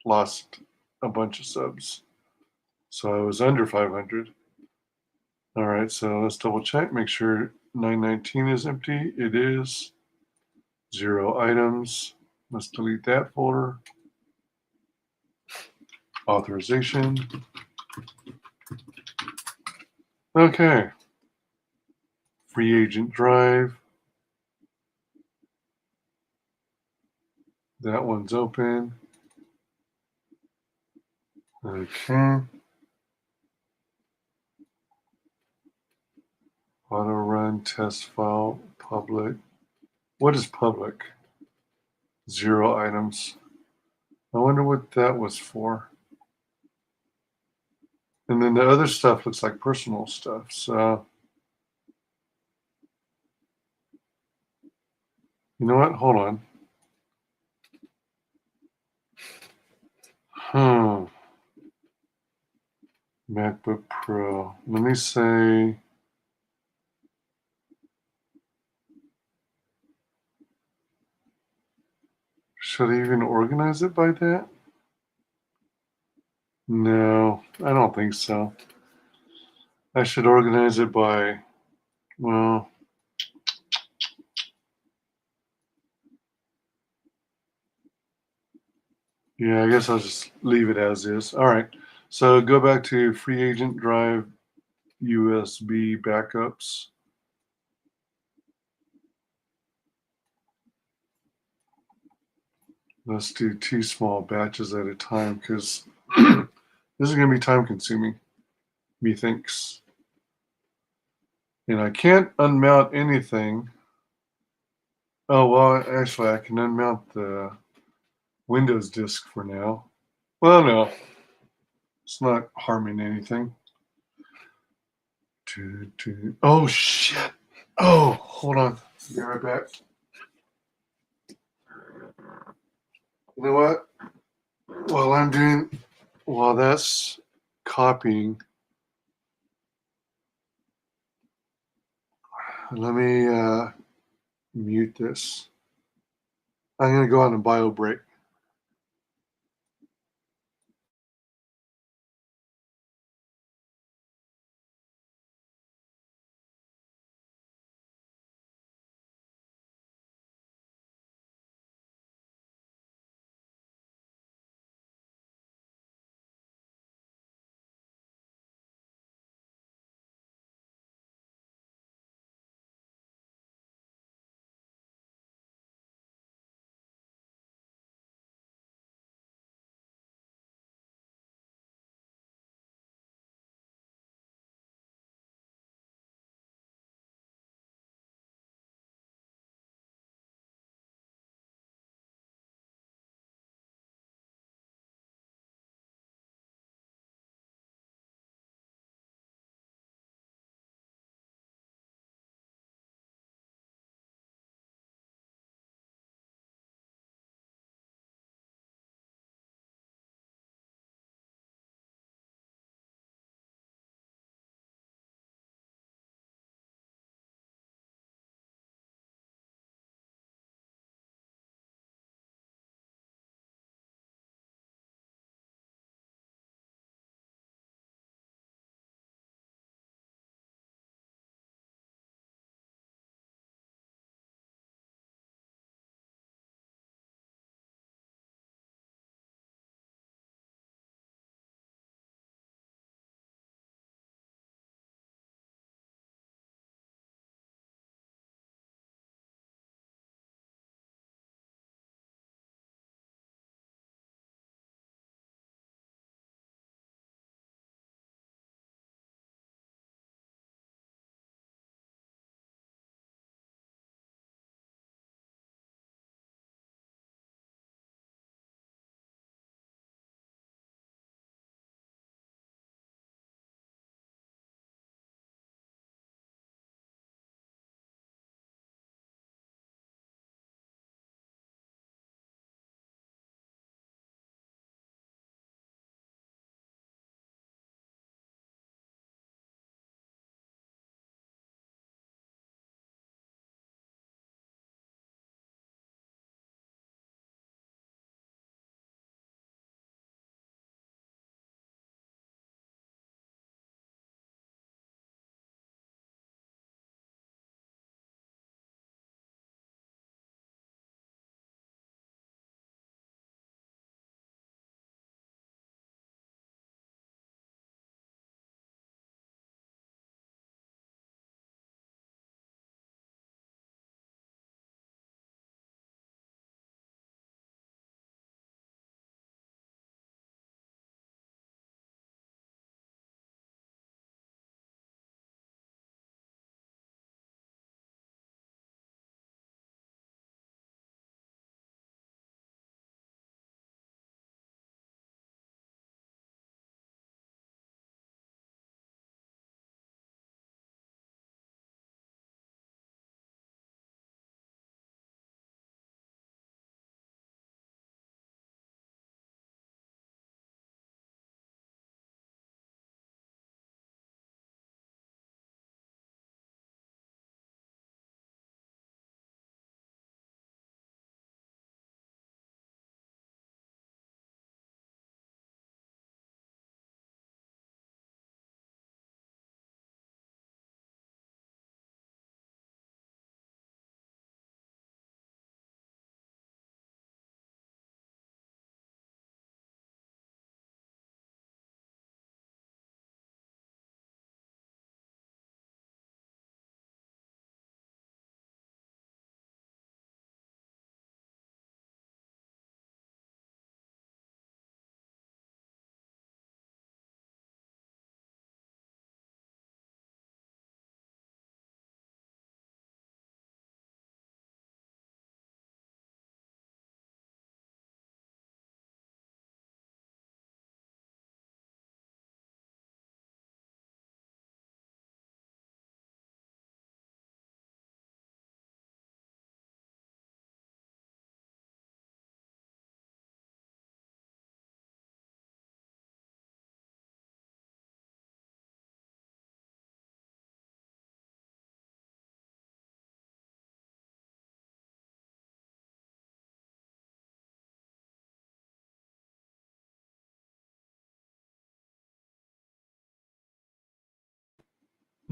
lost a bunch of subs. So I was under 500. All right, so let's double check, make sure 919 is empty. It is. 0 items. Let's delete that folder. Authorization. Okay. Free agent drive. That one's open. Okay. Auto run test file public. What is public? 0 items. I wonder what that was for. And then the other stuff looks like personal stuff. So, you know what? Hold on. MacBook Pro. Let me say. Should I even organize it by that? No, I don't think so. I should organize it by, well, Yeah, I guess I'll just leave it as is. All right. So go back to free agent drive USB backups. Let's do 2 small batches at a time because this is going to be time consuming, methinks. And I can't unmount anything. Oh, well, actually, I can unmount the Windows disk for now. Well, no, it's not harming anything. Oh, shit. Oh, hold on. Be right back. You know what? While that's copying, let me mute this. I'm going to go on a bio break.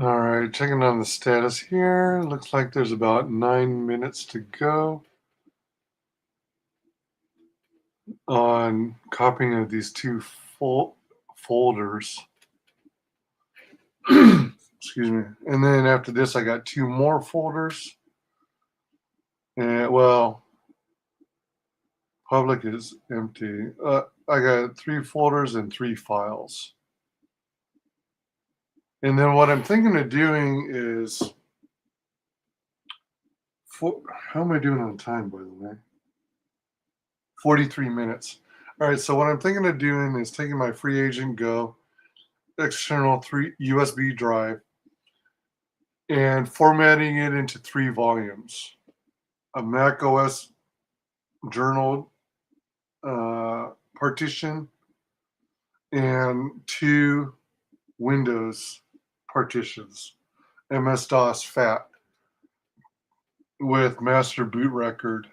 All right, checking on the status here. Looks like there's about 9 minutes to go on copying of these two folders. Excuse me. And then after this, I got 2 more folders. And well, public is empty. I got 3 folders and 3 files. And then what I'm thinking of doing is, how am I doing on time, by the way? 43 minutes. All right, so what I'm thinking of doing is taking my Free Agent Go external 3 USB drive and formatting it into 3 volumes: a Mac OS journal partition and 2 Windows partitions, MS-DOS FAT with master boot record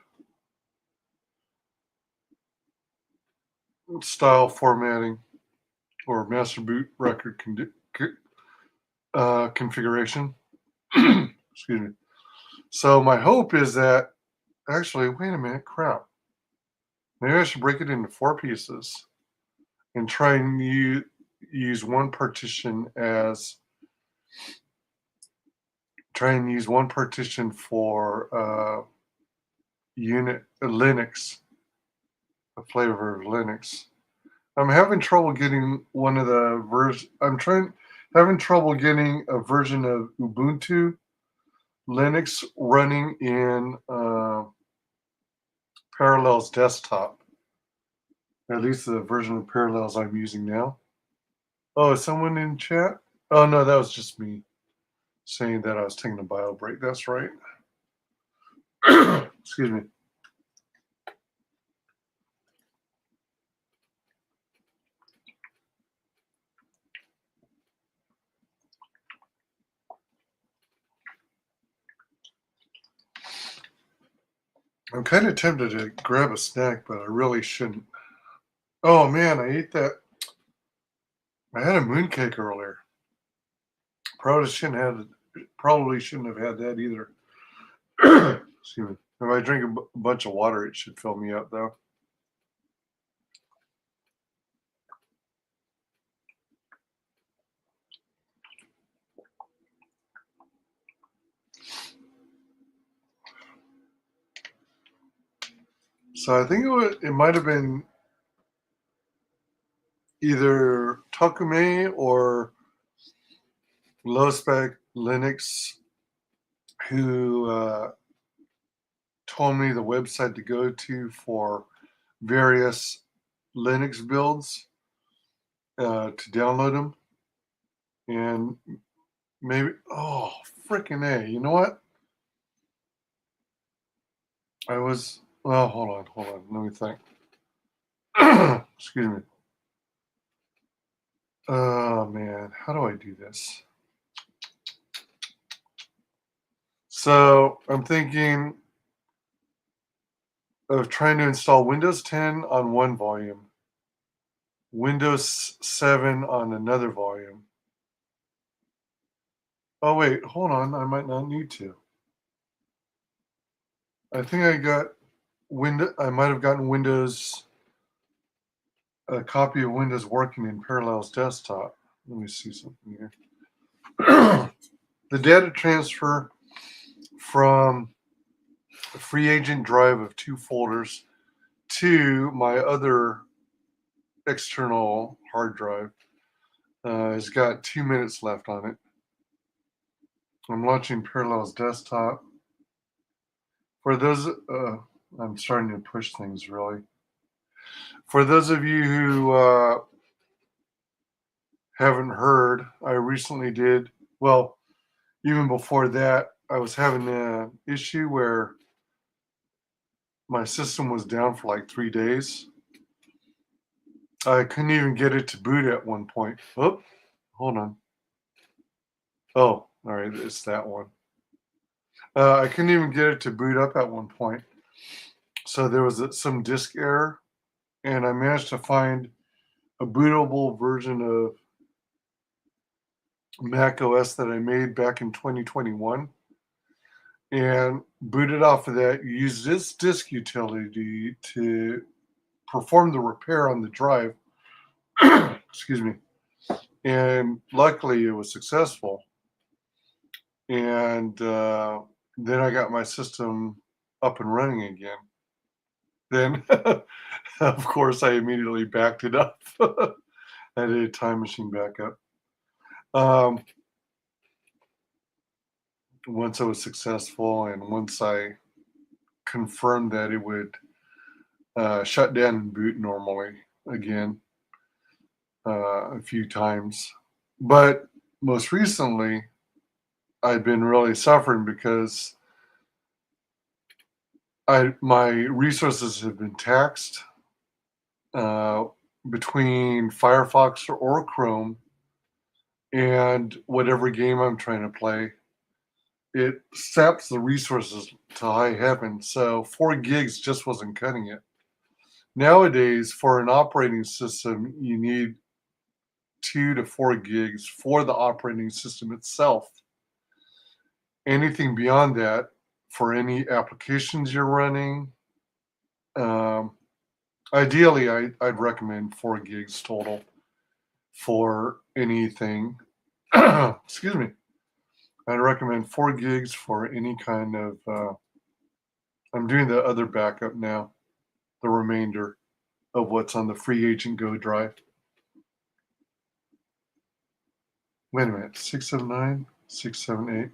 style formatting or master boot record configuration. Excuse me. So my hope is that, actually, wait a minute, crap. Maybe I should break it into 4 pieces and try and use one partition for Linux, a flavor of Linux. I'm having trouble getting having trouble getting a version of Ubuntu Linux running in Parallels Desktop. At least the version of Parallels I'm using now. Oh, is someone in chat? Oh, no, that was just me saying that I was taking a bio break. That's right. Excuse me. I'm kind of tempted to grab a snack, but I really shouldn't. Oh, man, I ate that. I had a mooncake earlier. Probably shouldn't have had that either. Excuse me. If I drink a bunch of water, it should fill me up, though. So I think it might have been either Takume or Low Spec Linux who told me the website to go to for various Linux builds to download them. And maybe, oh, freaking A. You know what? Hold on. Let me think. Excuse me. Oh, man. How do I do this? So I'm thinking of trying to install Windows 10 on one volume, Windows 7 on another volume. Oh, wait. Hold on. I might not need to. I think I might have gotten a copy of Windows working in Parallels Desktop. Let me see something here. The data transfer from a Free Agent drive of 2 folders to my other external hard drive has got 2 minutes left on it. I'm launching Parallels Desktop. For those, I'm starting to push things really. For those of you who haven't heard, I recently did, well, even before that, I was having an issue where my system was down for like 3 days. I couldn't even get it to boot at one point. Oh, hold on. Oh, all right, it's that one. I couldn't even get it to boot up at one point. So there was some disk error, and I managed to find a bootable version of Mac OS that I made back in 2021 and booted off of that. Use this disk utility to perform the repair on the drive. Excuse me. And luckily it was successful. And then I got my system up and running again. Then, of course, I immediately backed it up. I did a time machine backup. Once I was successful and once I confirmed that it would shut down and boot normally again a few times. But most recently, I've been really suffering because my resources have been taxed between Firefox or Chrome and whatever game I'm trying to play. It saps the resources to high heaven. So 4 gigs just wasn't cutting it. Nowadays, for an operating system, you need 2 to 4 gigs for the operating system itself. Anything beyond that, for any applications you're running, ideally, I'd recommend 4 gigs total for anything. Excuse me. I'd recommend 4 gigs for any kind of. I'm doing the other backup now, the remainder of what's on the Free Agent Go drive. Wait a minute, 679, 678.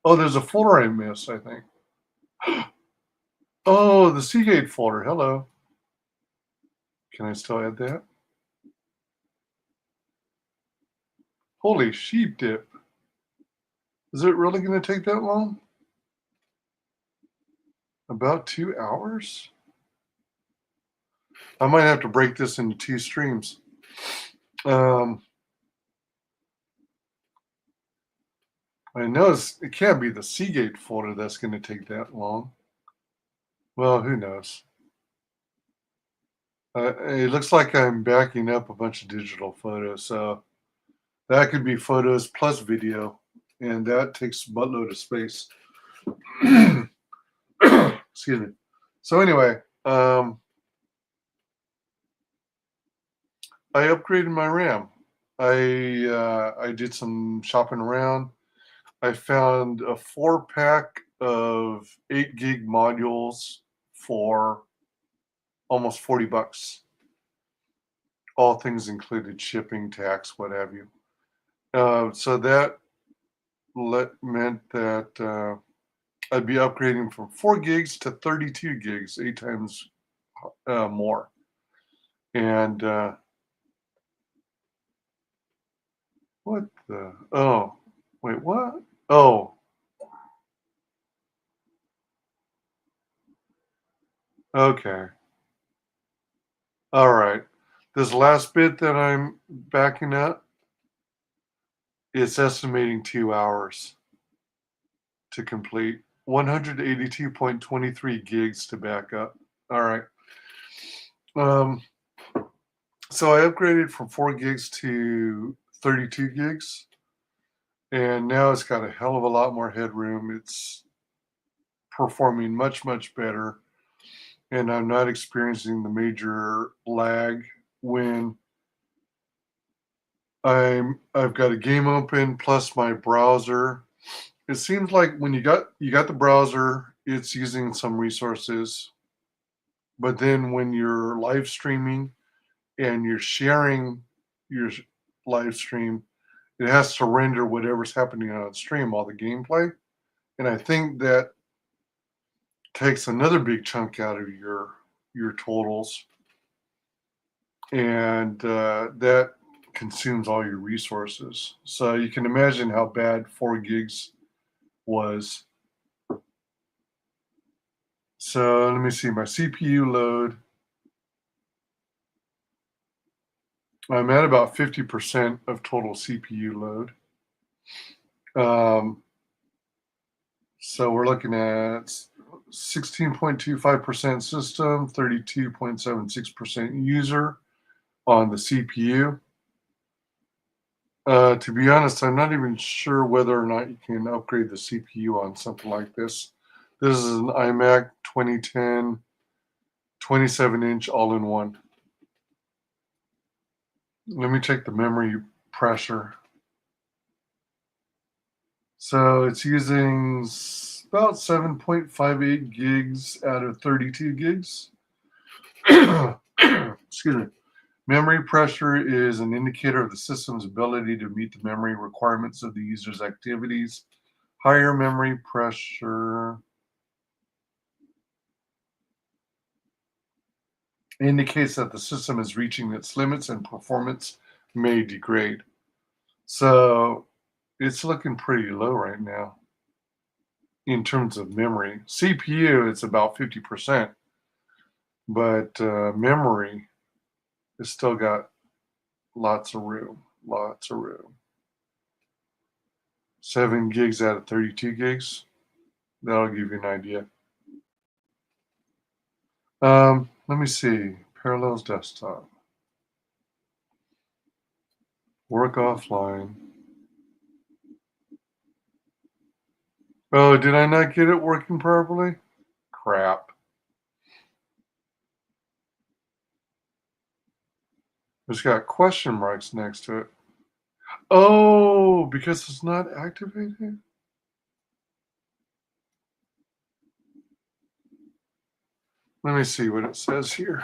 Oh, there's a folder I missed, I think. Oh, the Seagate folder. Hello. Can I still add that? Holy sheep dip. Is it really going to take that long? About 2 hours? I might have to break this into 2 streams. I notice it can't be the Seagate folder that's going to take that long. Well, who knows? It looks like I'm backing up a bunch of digital photos, so that could be photos plus video, and that takes a buttload of space. Excuse me. So anyway, I upgraded my RAM. I did some shopping around. I found a 4-pack of 8 gig modules for almost $40. All things included, shipping, tax, what have you. So that meant that I'd be upgrading from 4 gigs to 32 gigs, 8 times more. And what the? Oh, wait, what? Oh. Okay. All right. This last bit that I'm backing up, it's estimating 2 hours to complete. 182.23 gigs to back up. All right. So I upgraded from 4 gigs to 32 gigs. And now it's got a hell of a lot more headroom. It's performing much, much better. And I'm not experiencing the major lag when I've got a game open plus my browser. It seems like when you got the browser, it's using some resources. But then when you're live streaming and you're sharing your live stream, it has to render whatever's happening on stream, all the gameplay. And I think that takes another big chunk out of your totals. And that consumes all your resources. So you can imagine how bad 4 gigs was. So let me see, my CPU load. I'm at about 50% of total CPU load. So we're looking at 16.25% system, 32.76% user on the CPU. To be honest, I'm not even sure whether or not you can upgrade the CPU on something like this. This is an iMac 2010 27-inch all-in-one. Let me check the memory pressure. So it's using about 7.58 gigs out of 32 gigs. Excuse me. Memory pressure is an indicator of the system's ability to meet the memory requirements of the user's activities. Higher memory pressure indicates that the system is reaching its limits and performance may degrade. So it's looking pretty low right now in terms of memory. CPU, it's about 50%, but memory has still got lots of room. 7 gigs out of 32 gigs. That'll give you an idea. Let me see. Parallels desktop. Work offline. Oh, did I not get it working properly? Crap. It's got question marks next to it. Oh, because it's not activated? Let me see what it says here.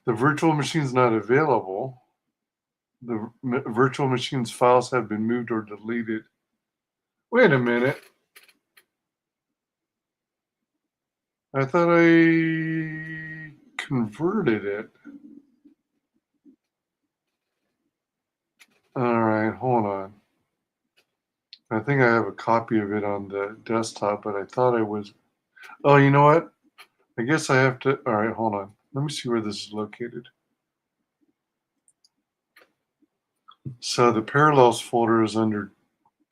The virtual machine is not available. The virtual machine's files have been moved or deleted. Wait a minute. I thought I converted it. All right, hold on. I think I have a copy of it on the desktop, but I thought I was. Oh, you know what? I guess I have to. All right, hold on. Let me see where this is located. So the Parallels folder is under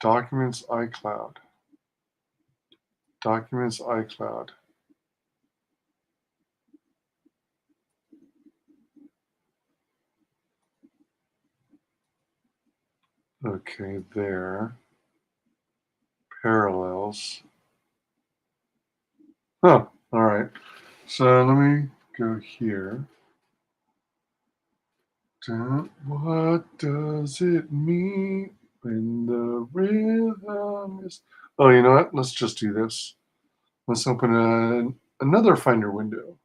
Documents iCloud. Documents iCloud. Okay, there. Parallels. Huh, all right. So let me go here. What does it mean when the rhythm is... Oh, you know what? Let's just do this. Let's open another Finder window.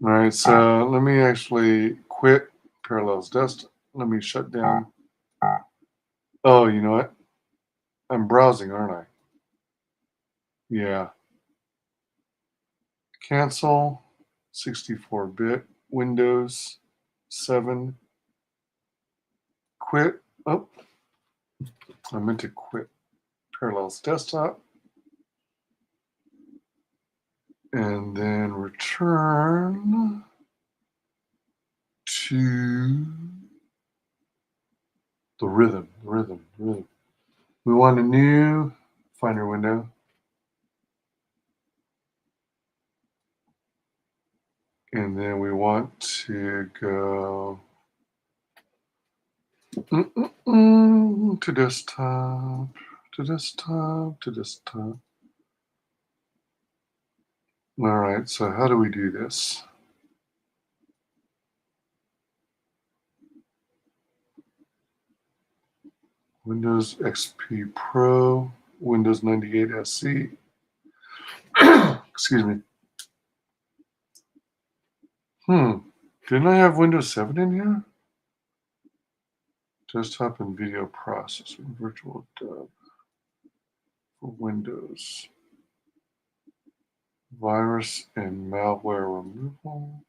All right, so let me actually quit Parallels Desktop. Let me shut down. Oh, you know what? I'm browsing, aren't I? Yeah. Cancel, 64-bit, Windows 7. Quit. Oh, I meant to quit Parallels Desktop. And then return to the rhythm. We want a new Finder window. And then we want to go to desktop, to desktop, to desktop. All right, so how do we do this? Windows XP Pro, Windows 98 SC. Excuse me. Didn't I have Windows 7 in here? Desktop and video processing, virtual dub for Windows. Virus and malware removal.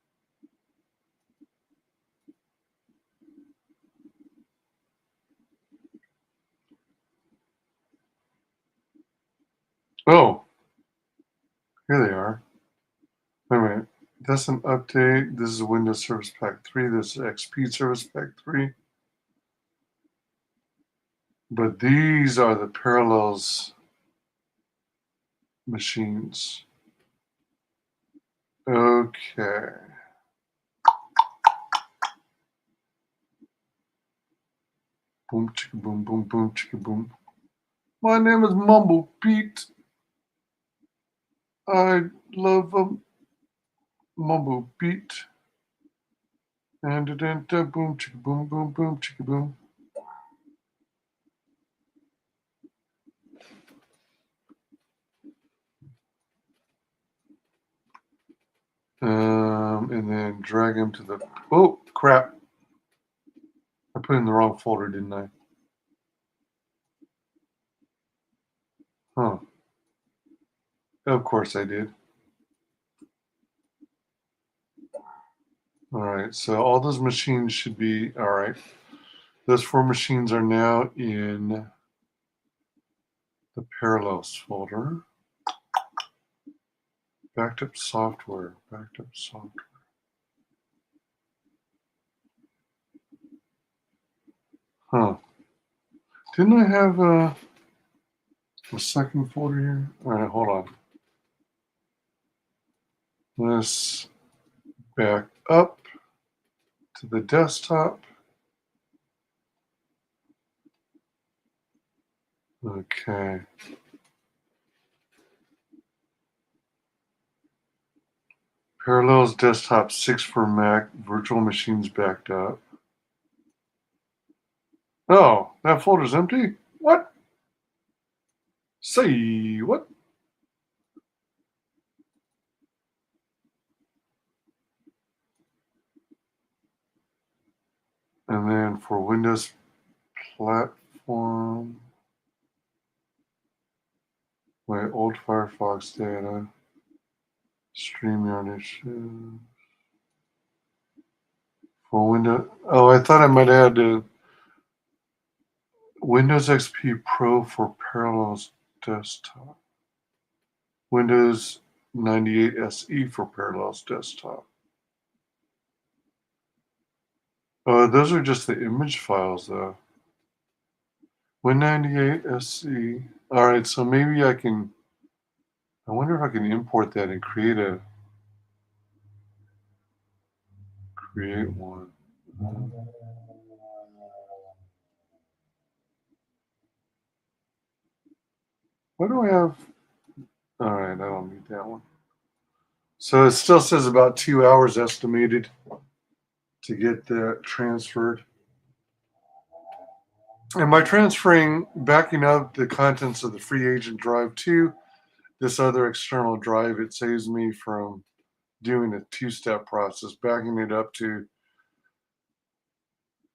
Oh, here they are. Wait a minute. That's an update. This is Windows Service Pack 3. This is XP Service Pack 3. But these are the Parallels machines. Okay. Boom, chicka, boom, boom, boom, chicka, boom. My name is Mumble Pete. I love Mumble Pete. And then boom, chicka, boom, boom, boom, chicka, boom. And then drag him to the. Oh crap! I put it in the wrong folder, didn't I? Huh. Of course I did. All right, so all those machines should be all right. Those 4 machines are now in the Parallels folder. Backed up software. Backed up software. Huh. Didn't I have a second folder here? All right, hold on. Let's back up to the desktop. Okay. Parallels desktop 6 for Mac. Virtual machines backed up. Oh, that folder's empty? What? Say what? And then for Windows platform, my old Firefox data, StreamYard issues. For Windows, oh, I thought I might add Windows XP Pro for Parallels desktop. Windows 98 SE for Parallels desktop. Those are just the image files, though. Win98 SE. All right, so maybe I can. I wonder if I can import that and create one. What do I have? All right, I don't need that one. So it still says about 2 hours estimated to get that transferred. And by transferring, backing up the contents of the free agent drive to this other external drive, it saves me from doing a 2-step process, backing it up to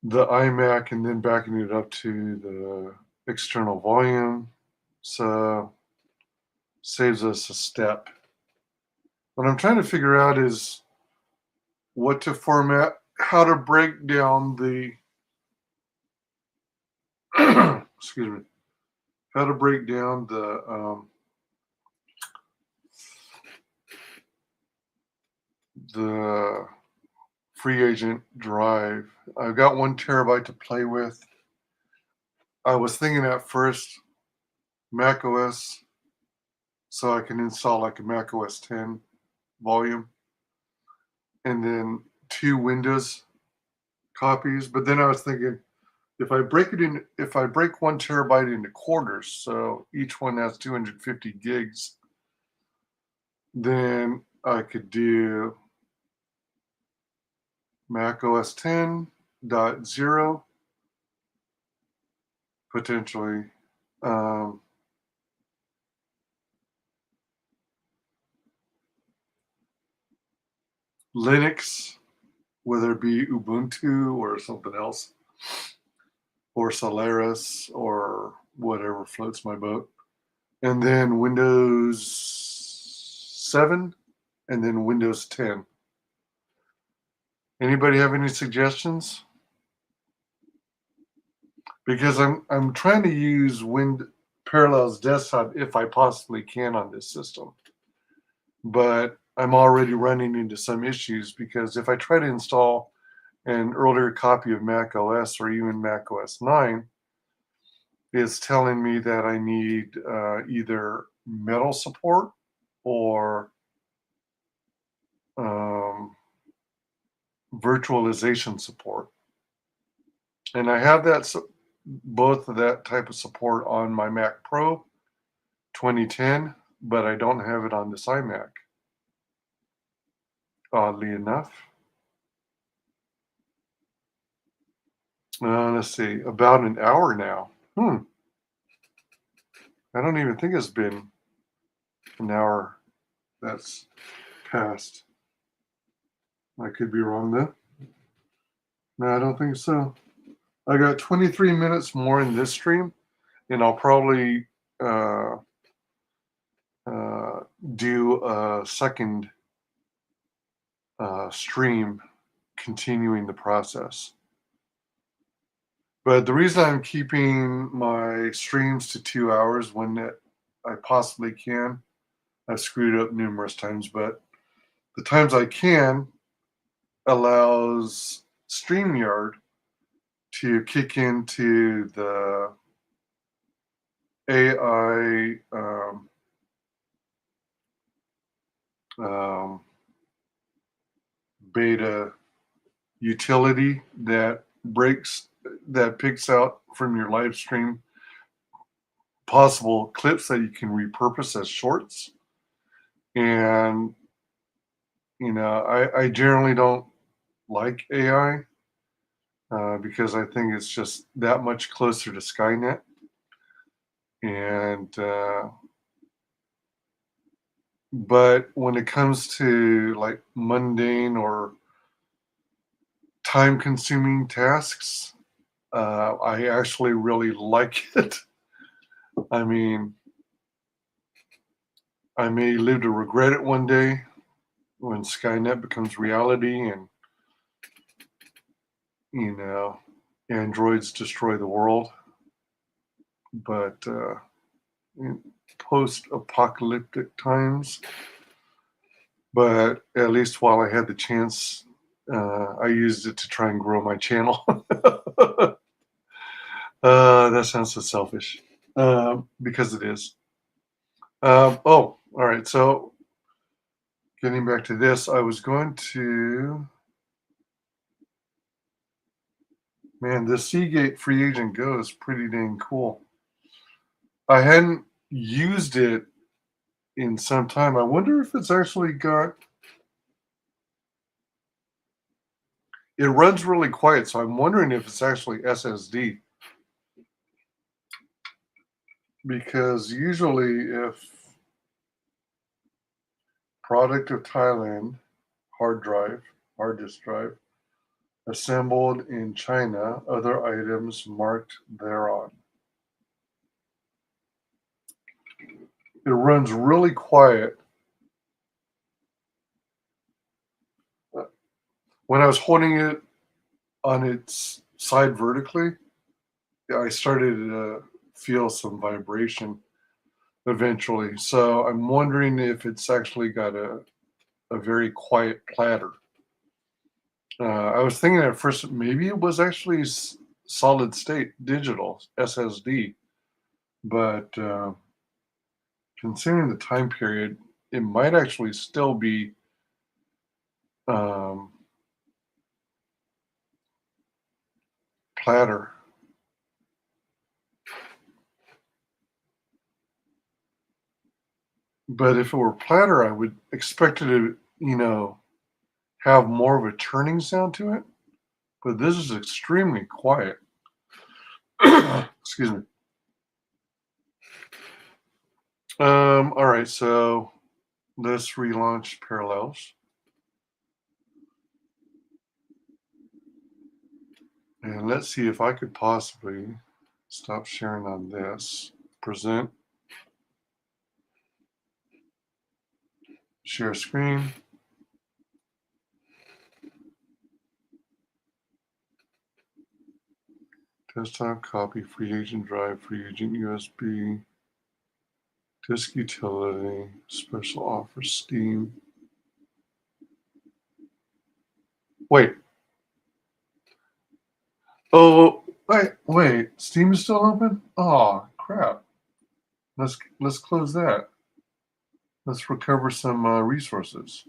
the iMac and then backing it up to the external volume. So saves us a step. What I'm trying to figure out is what to format, how to break down the excuse me, how to break down the free agent drive. I've got 1 terabyte to play with. I was thinking at first Mac OS, so I can install like a Mac OS 10 volume, and then 2 Windows copies. But then I was thinking, if I break 1 terabyte into quarters, so each one has 250 gigs, then I could do Mac OS 10.0 potentially. Linux, whether it be Ubuntu or something else, or Solaris or whatever floats my boat. And then Windows 7 and then Windows 10. Anybody have any suggestions? Because I'm trying to use Parallels Desktop if I possibly can on this system. But I'm already running into some issues because if I try to install an earlier copy of Mac OS or even Mac OS 9, it's telling me that I need either metal support or virtualization support. And I have that both of that type of support on my Mac Pro 2010, but I don't have it on this iMac. Oddly enough. Let's see, about an hour now. I don't even think it's been an hour that's passed. I could be wrong though. No, I don't think so. I got 23 minutes more in this stream, and I'll probably do a second stream continuing the process. But the reason I'm keeping my streams to 2 hours when I possibly can, I've screwed up numerous times, but the times I can allows StreamYard to kick into the AI beta utility that picks out from your live stream possible clips that you can repurpose as shorts. And I generally don't like AI because I think it's just that much closer to Skynet. And but when it comes to like mundane or time-consuming tasks, I actually really like it. I mean, I may live to regret it one day when Skynet becomes reality and, androids destroy the world. But in post-apocalyptic times, but at least while I had the chance, I used it to try and grow my channel. That sounds so selfish, because it is. All right. So getting back to this, I was going to, man, the Seagate Free Agent Go is pretty dang cool. I hadn't used it in some time. I wonder if it's actually got, it runs really quiet, so I'm wondering if it's actually SSD. Because usually if product of Thailand, hard disk drive, assembled in China, other items marked thereon. It runs really quiet. When I was holding it on its side vertically, I started to feel some vibration eventually. So I'm wondering if it's actually got a very quiet platter. I was thinking at first maybe it was actually solid state digital SSD, but considering the time period, it might actually still be platter. But if it were platter, I would expect it to, have more of a turning sound to it. But this is extremely quiet. Excuse me. All right, so let's relaunch Parallels. And let's see if I could possibly stop sharing on this. Present. Share screen. Desktop, copy, free agent drive, free agent USB, disk utility, special offer, Steam. Wait. Oh, wait. Steam is still open? Oh, crap. Let's close that. Let's recover some resources.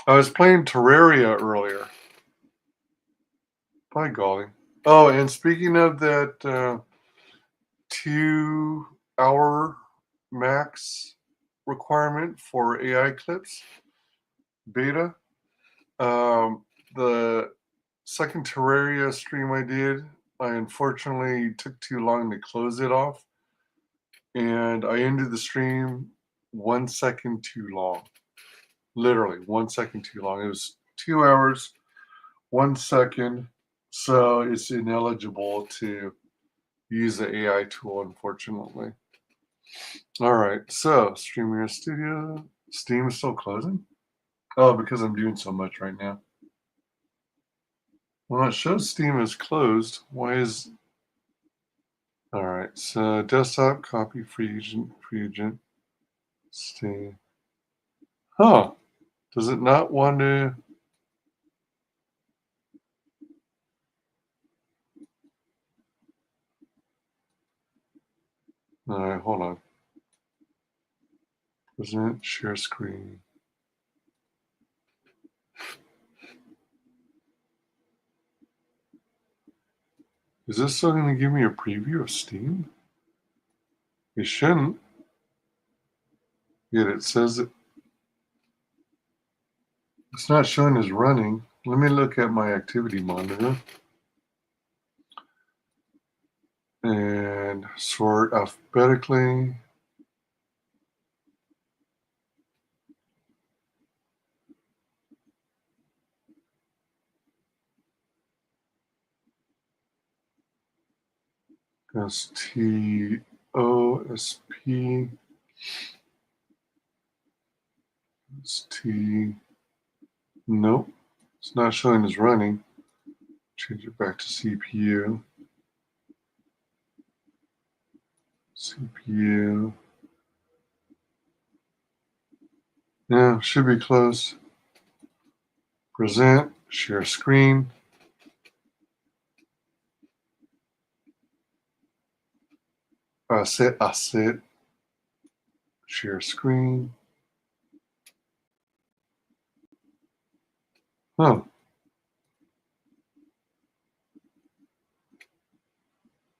I was playing Terraria earlier. By golly. Oh, and speaking of that 2-hour max requirement for AI clips beta, the second Terraria stream I did, I unfortunately took too long to close it off, and I ended the stream 1 second too long. Literally 1 second too long. It was 2 hours, 1 second, so it's ineligible to use the AI tool, unfortunately. All right, so StreamYard Studio, Steam is still closing? Oh, because I'm doing so much right now. Well, it shows Steam is closed. Why is... All right, so desktop, copy, free agent, Steam. Huh, does it not want to... All right, hold on. Present, share screen. Is this still going to give me a preview of Steam? It shouldn't. Yet it says it's not showing as running. Let me look at my activity monitor and sort alphabetically. STOSP. ST. Nope. It's not showing as running. Change it back to CPU. CPU. Yeah, should be close. Present, share screen. Asset. Share screen. Huh.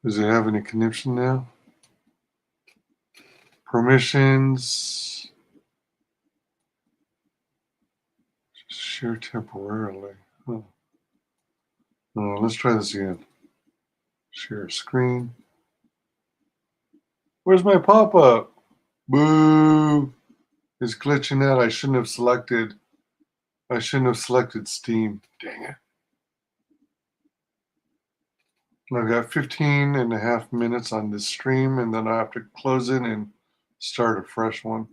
Does it have any connection now? Permissions. Share temporarily. Huh. Let's try this again. Share screen. Where's my pop-up? Boo! It's glitching out. I shouldn't have selected Steam. Dang it. I've got 15 and a half minutes on this stream, and then I have to close it and start a fresh one.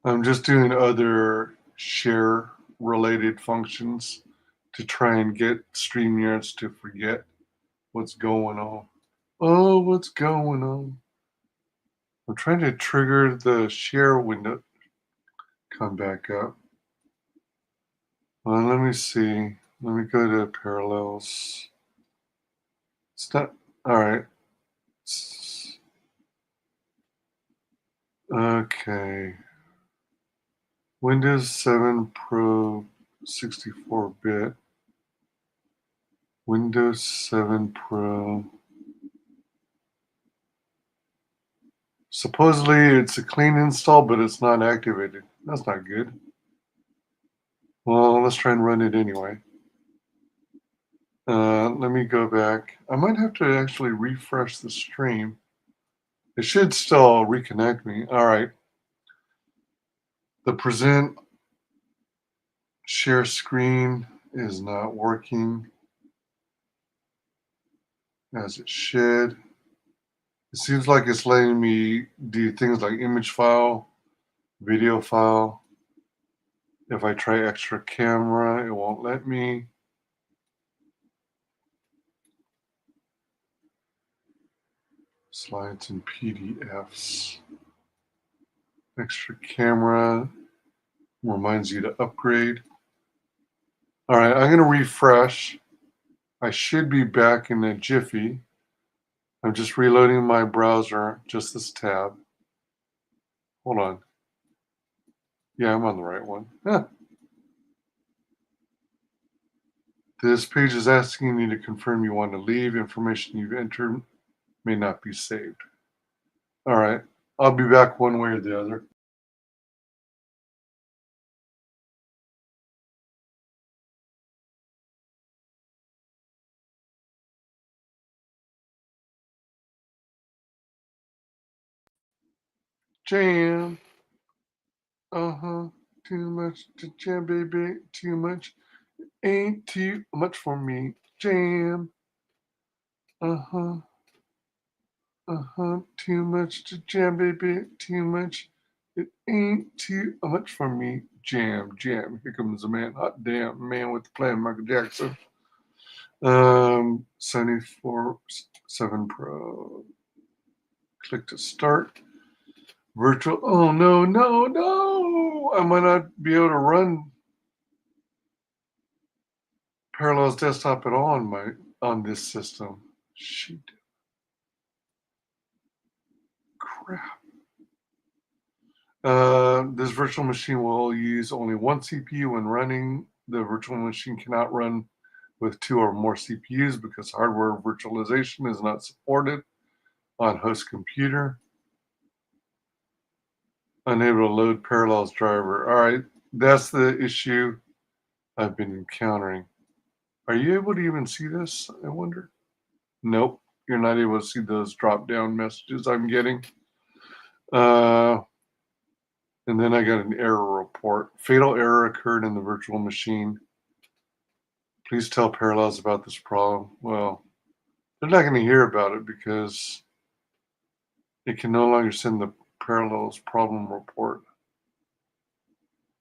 I'm just doing other share-related functions to try and get StreamYards to forget what's going on. Oh, what's going on? I'm trying to trigger the share window. Come back up. Well, let me see. Let me go to parallels. It's not... All right. Okay. Windows 7 Pro 64-bit. Windows 7 Pro. Supposedly it's a clean install, but it's not activated. That's not good. Well, let's try and run it anyway. Let me go back. I might have to actually refresh the stream. It should still reconnect me. All right. The present share screen is not working as it should. It seems like it's letting me do things like image file, video file. If I try extra camera, it won't let me. Slides and PDFs. Extra camera reminds you to upgrade. All right, I'm going to refresh. I should be back in a jiffy. I'm just reloading my browser, just this tab. Hold on. Yeah, I'm on the right one. Huh. This page is asking you to confirm you want to leave. Information you've entered may not be saved. All right. I'll be back one way or the other. Jam. Uh-huh. Too much to jam, baby. Too much. Ain't too much for me. Jam. Uh-huh. Uh-huh. Too much to jam, baby. Too much. It ain't too much for me. Jam, jam. Here comes the man. Hot damn, man with the plan, Michael Jackson. 74.7 Pro. Click to start. Virtual. Oh no, no, no! I might not be able to run Parallels Desktop at all on this system. Shoot. Crap. This virtual machine will use only one CPU when running. The virtual machine cannot run with 2 or more CPUs because hardware virtualization is not supported on host computer. Unable to load Parallels driver. All right, that's the issue I've been encountering. Are you able to even see this, I wonder? Nope, you're not able to see those drop-down messages I'm getting. And then I got an error report. Fatal error occurred in the virtual machine. Please tell Parallels about this problem. Well, they're not going to hear about it because it can no longer send the Parallels problem report.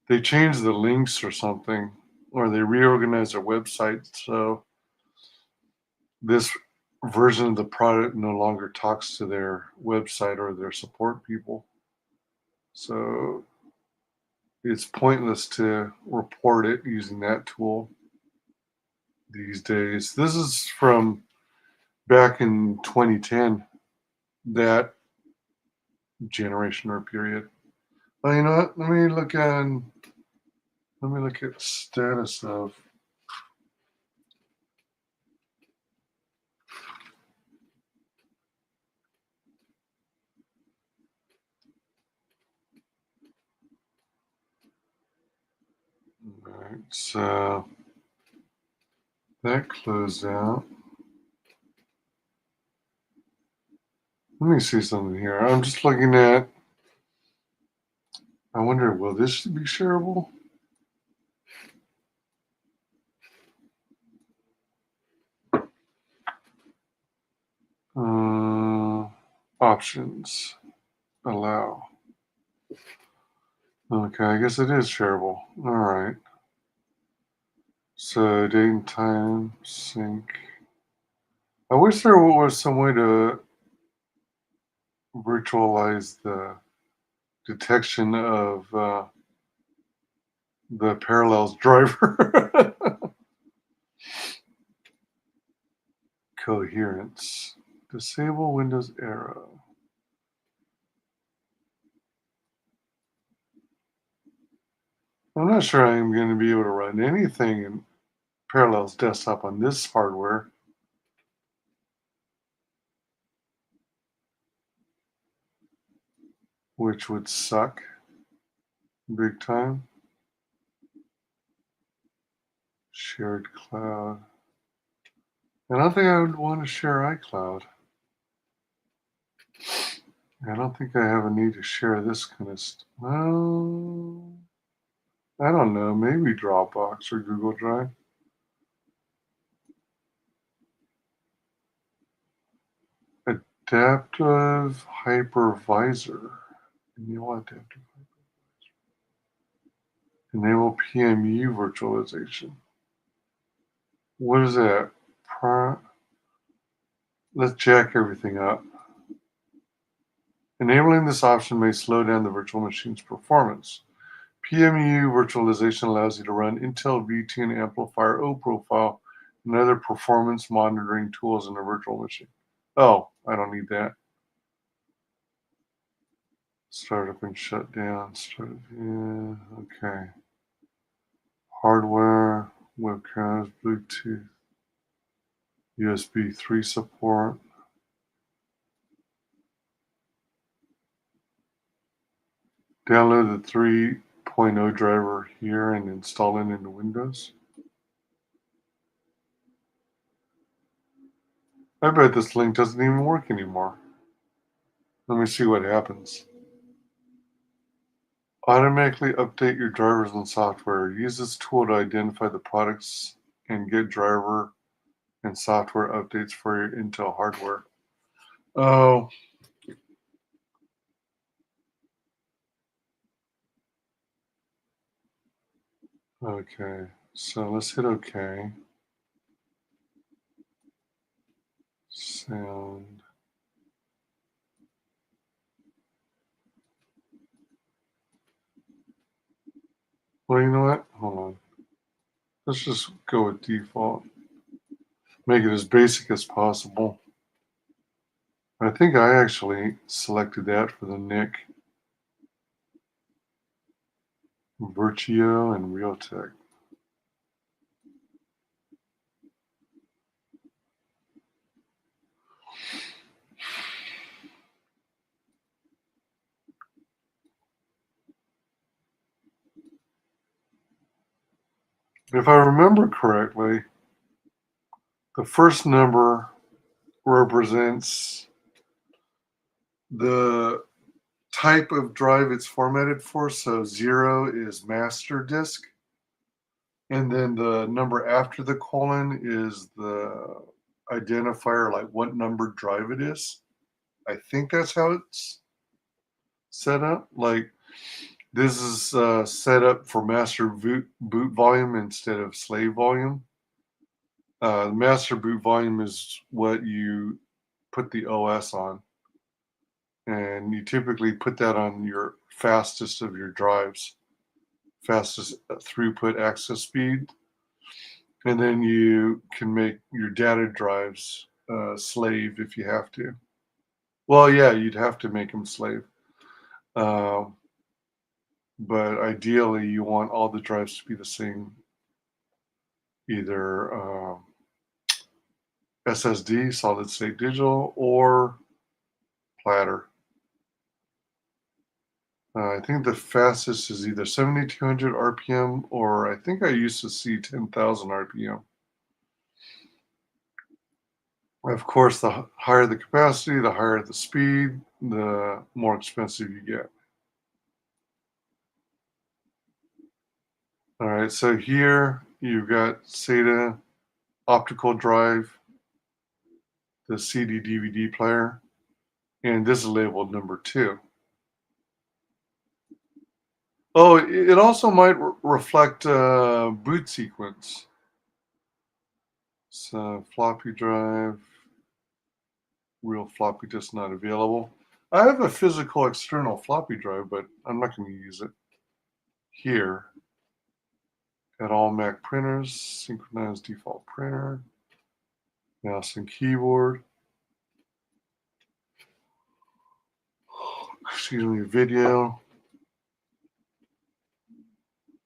They changed the links or something, or they reorganized their website, so this version of the product no longer talks to their website or their support people. So it's pointless to report it using that tool these days. This is from back in 2010, that generation or period. Well, you know what? Let me look at status of. All right, so that closed out. Let me see something here. I'm just looking at. I wonder, will this be shareable? Options. Allow. Okay, I guess it is shareable. All right. So date and time sync. I wish there was some way to virtualize the detection of the Parallels driver. Coherence. Disable Windows arrow. I'm not sure I'm going to be able to run anything in Parallels Desktop on this hardware. Which would suck big time. Shared cloud. I don't think I would want to share iCloud. I don't think I have a need to share this kind of stuff. Well, I don't know. Maybe Dropbox or Google Drive. Adaptive hypervisor. Enable adaptive hypervisor. Enable PMU virtualization. What is that? Let's jack everything up. Enabling this option may slow down the virtual machine's performance. PMU virtualization allows you to run Intel V10 Amplifier O profile and other performance monitoring tools in a virtual machine. Oh, I don't need that. Start up and shut down. Yeah, okay. Hardware, webcams, Bluetooth, USB 3 support. Download the 3.0 driver here and install it into Windows. I bet this link doesn't even work anymore. Let me see what happens. Automatically update your drivers and software. Use this tool to identify the products and get driver and software updates for your Intel hardware. Oh. Okay, so let's hit OK. Sound. Well, you know what? Hold on. Let's just go with default. Make it as basic as possible. I think I actually selected that for the NIC. Virtio and Realtek. If I remember correctly, the first number represents the type of drive it's formatted for. So 0 is master disk. And then the number after the colon is the identifier, like what number drive it is. I think that's how it's set up. Like this is set up for master boot volume instead of slave volume. Master boot volume is what you put the OS on. And you typically put that on your fastest of your drives, fastest throughput access speed. And then you can make your data drives slave if you have to. Well, yeah, you'd have to make them slave. But ideally, you want all the drives to be the same, either SSD, solid state digital, or platter. I think the fastest is either 7,200 RPM or I think I used to see 10,000 RPM. Of course, the higher the capacity, the higher the speed, the more expensive you get. All right, so here you've got SATA optical drive, the CD DVD player, and this is labeled number 2. Oh, it also might reflect boot sequence. So floppy drive, real floppy disk not available. I have a physical external floppy drive, but I'm not going to use it here. At all Mac printers, synchronized default printer, mouse and keyboard. Excuse me, video.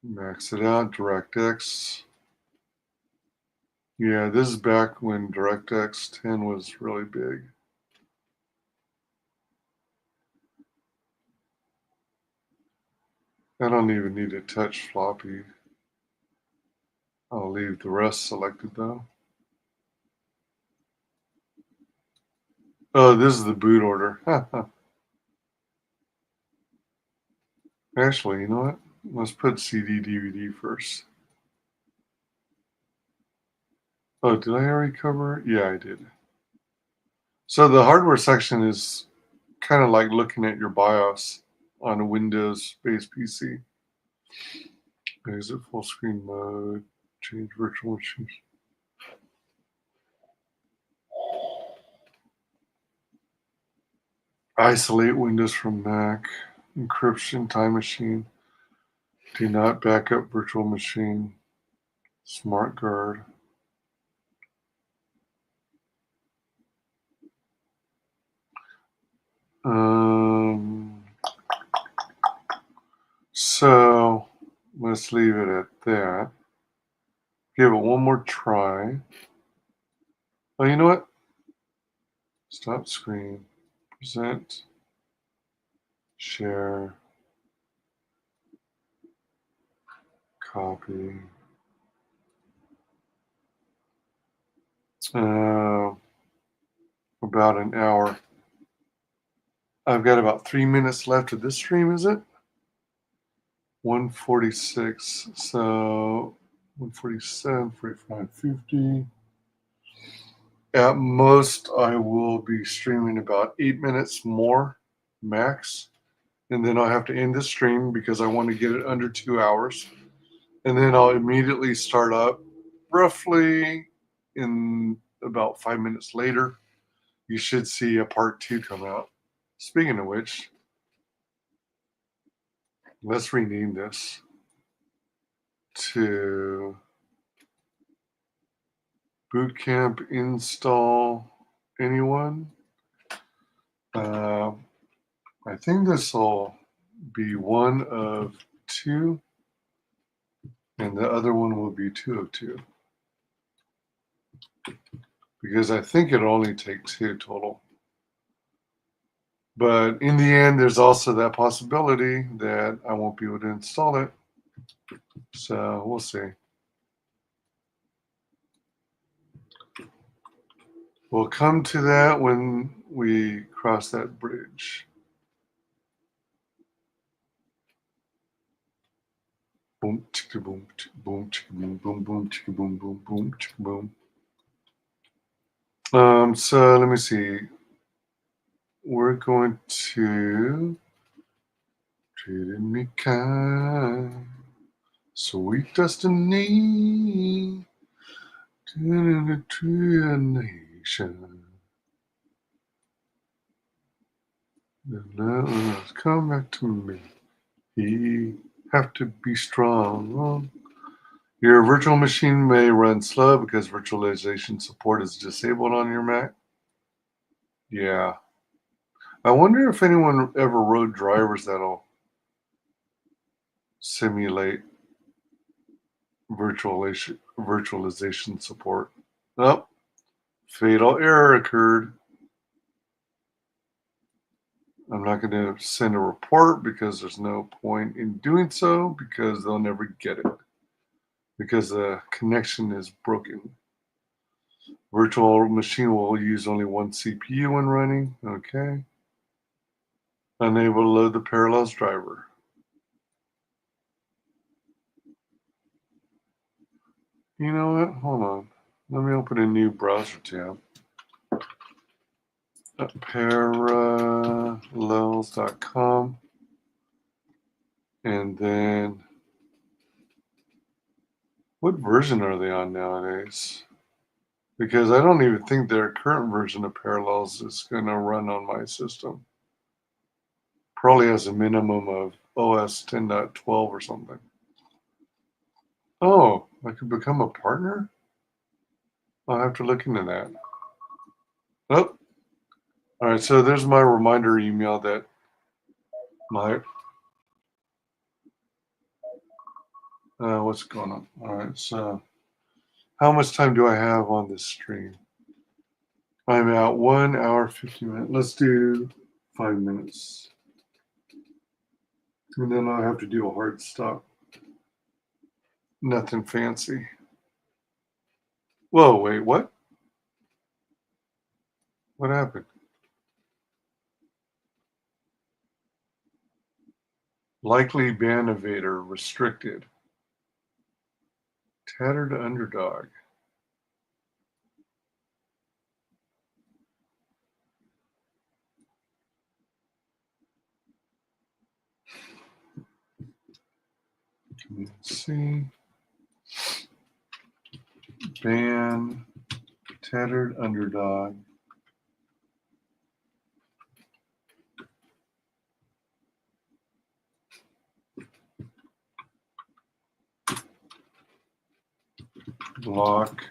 Max it out, DirectX. Yeah, this is back when DirectX 10 was really big. I don't even need to touch floppy. I'll leave the rest selected though. Oh, this is the boot order. Actually, you know what? Let's put CD DVD first. Oh, did I already cover it? Yeah, I did. So the hardware section is kind of like looking at your BIOS on a Windows-based PC. Exit full screen mode, change virtual machines. Isolate Windows from Mac, encryption, time machine, do not back up virtual machine, smart guard. So let's leave it at that. Give it one more try. Oh, you know what? Stop screen. Present. Share. Copy. About an hour. I've got about 3 minutes left of this stream, is it? 146. So 147, 45, 50. At most, I will be streaming about 8 minutes more max. And then I'll have to end the stream because I want to get it under 2 hours. And then I'll immediately start up roughly in about 5 minutes later. You should see a part 2 come out. Speaking of which, let's rename this to Bootcamp Install Anyone. I think this will be 1 of 2, and the other one will be 2 of 2. Because I think it'll only take 2 total. But in the end, there's also that possibility that I won't be able to install it. So we'll see. We'll come to that when we cross that bridge. Boom, chicka boom, boom, chicka boom, boom, boom, chicka boom, boom, boom, chicka boom. So let me see. We're going to treat me kind, sweet destiny, to a nation. Come back to me. You have to be strong. Your virtual machine may run slow because virtualization support is disabled on your Mac. Yeah. I wonder if anyone ever wrote drivers that'll simulate virtualization support. Oh, fatal error occurred. I'm not going to send a report because there's no point in doing so because they'll never get it because the connection is broken. Virtual machine will use only one CPU when running. Okay. Unable to load the Parallels driver. You know what? Hold on. Let me open a new browser tab. Parallels.com. And then, what version are they on nowadays? Because I don't even think their current version of Parallels is going to run on my system. Probably has a minimum of OS 10.12 or something. Oh, I could become a partner? I'll have to look into that. Oh, all right. So there's my reminder email that my what's going on? All right. So how much time do I have on this stream? I'm at 1 hour 50 minutes. Let's do 5 minutes, and then I'll have to do a hard stop. Nothing fancy. Whoa, wait, what? What happened? Likely ban evader restricted. Tattered underdog. Let's see. Ban tattered underdog. Block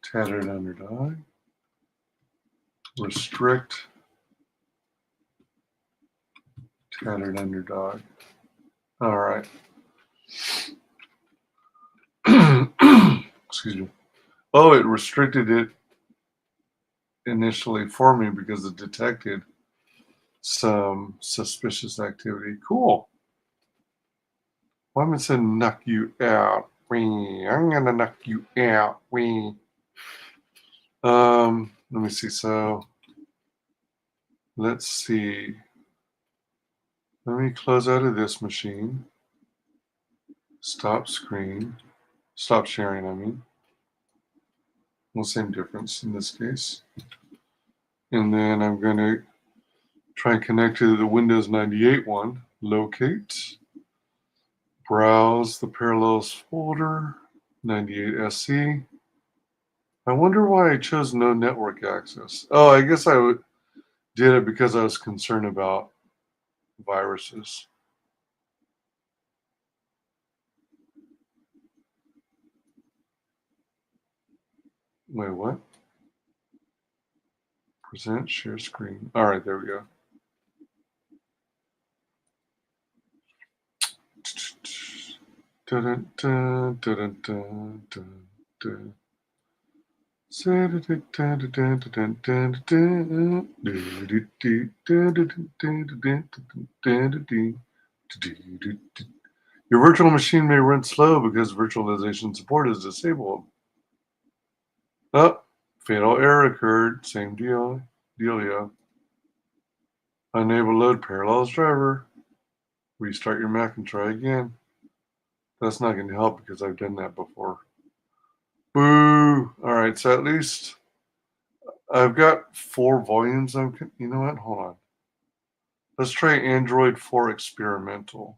tattered underdog. Restrict Tattered underdog. All right. Excuse me. Oh, it restricted it initially for me because it detected some suspicious activity. Cool. Well, I'm going to knock you out. I'm going to knock you out. Let me see. So let's see. Let me close out of this machine. Stop screen. Stop sharing, I mean. Well, same difference in this case. And then I'm going to try and connect to the Windows 98 one. Locate. Browse the Parallels folder. 98SC. I wonder why I chose no network access. Oh, I guess I did it because I was concerned about viruses. Wait, what? Present, share screen. All right, there we go. Dun, dun, dun, dun, dun, dun. Your virtual machine may run slow because virtualization support is disabled. Oh, fatal error occurred. Same dealio. Unable to load Parallels driver. Restart your Mac and try again. That's not going to help because I've done that before. Boo! All right, so at least I've got 4 volumes. You know what? Hold on. Let's try Android 4 experimental.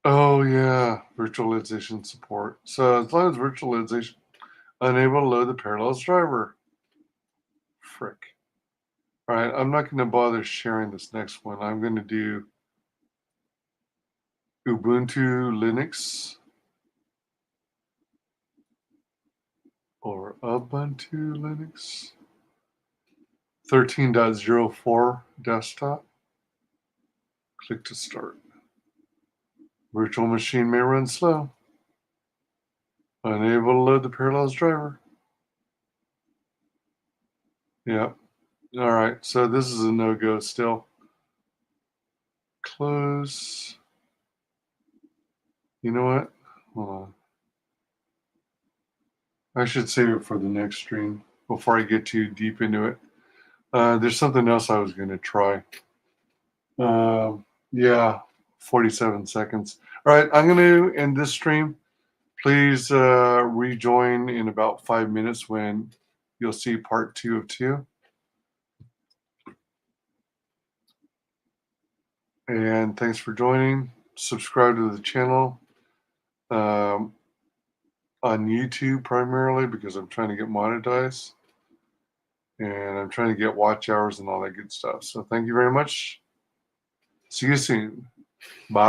Oh yeah, virtualization support. So as long as virtualization unable to load the Parallels driver. Frick. All right, I'm not going to bother sharing this next one. I'm going to do Ubuntu Linux or Ubuntu Linux 13.04 desktop. Click to start. Virtual machine may run slow. Unable to load the Parallels driver. Yep. All right, so this is a no-go still. Close. You know what? Hold on. I should save it for the next stream before I get too deep into it. There's something else I was going to try. Yeah, 47 seconds. All right, I'm going to end this stream. Please rejoin in about 5 minutes when you'll see part 2 of 2. And thanks for joining. Subscribe to the channel on YouTube primarily because I'm trying to get monetized. And I'm trying to get watch hours and all that good stuff. So thank you very much. See you soon. Bye.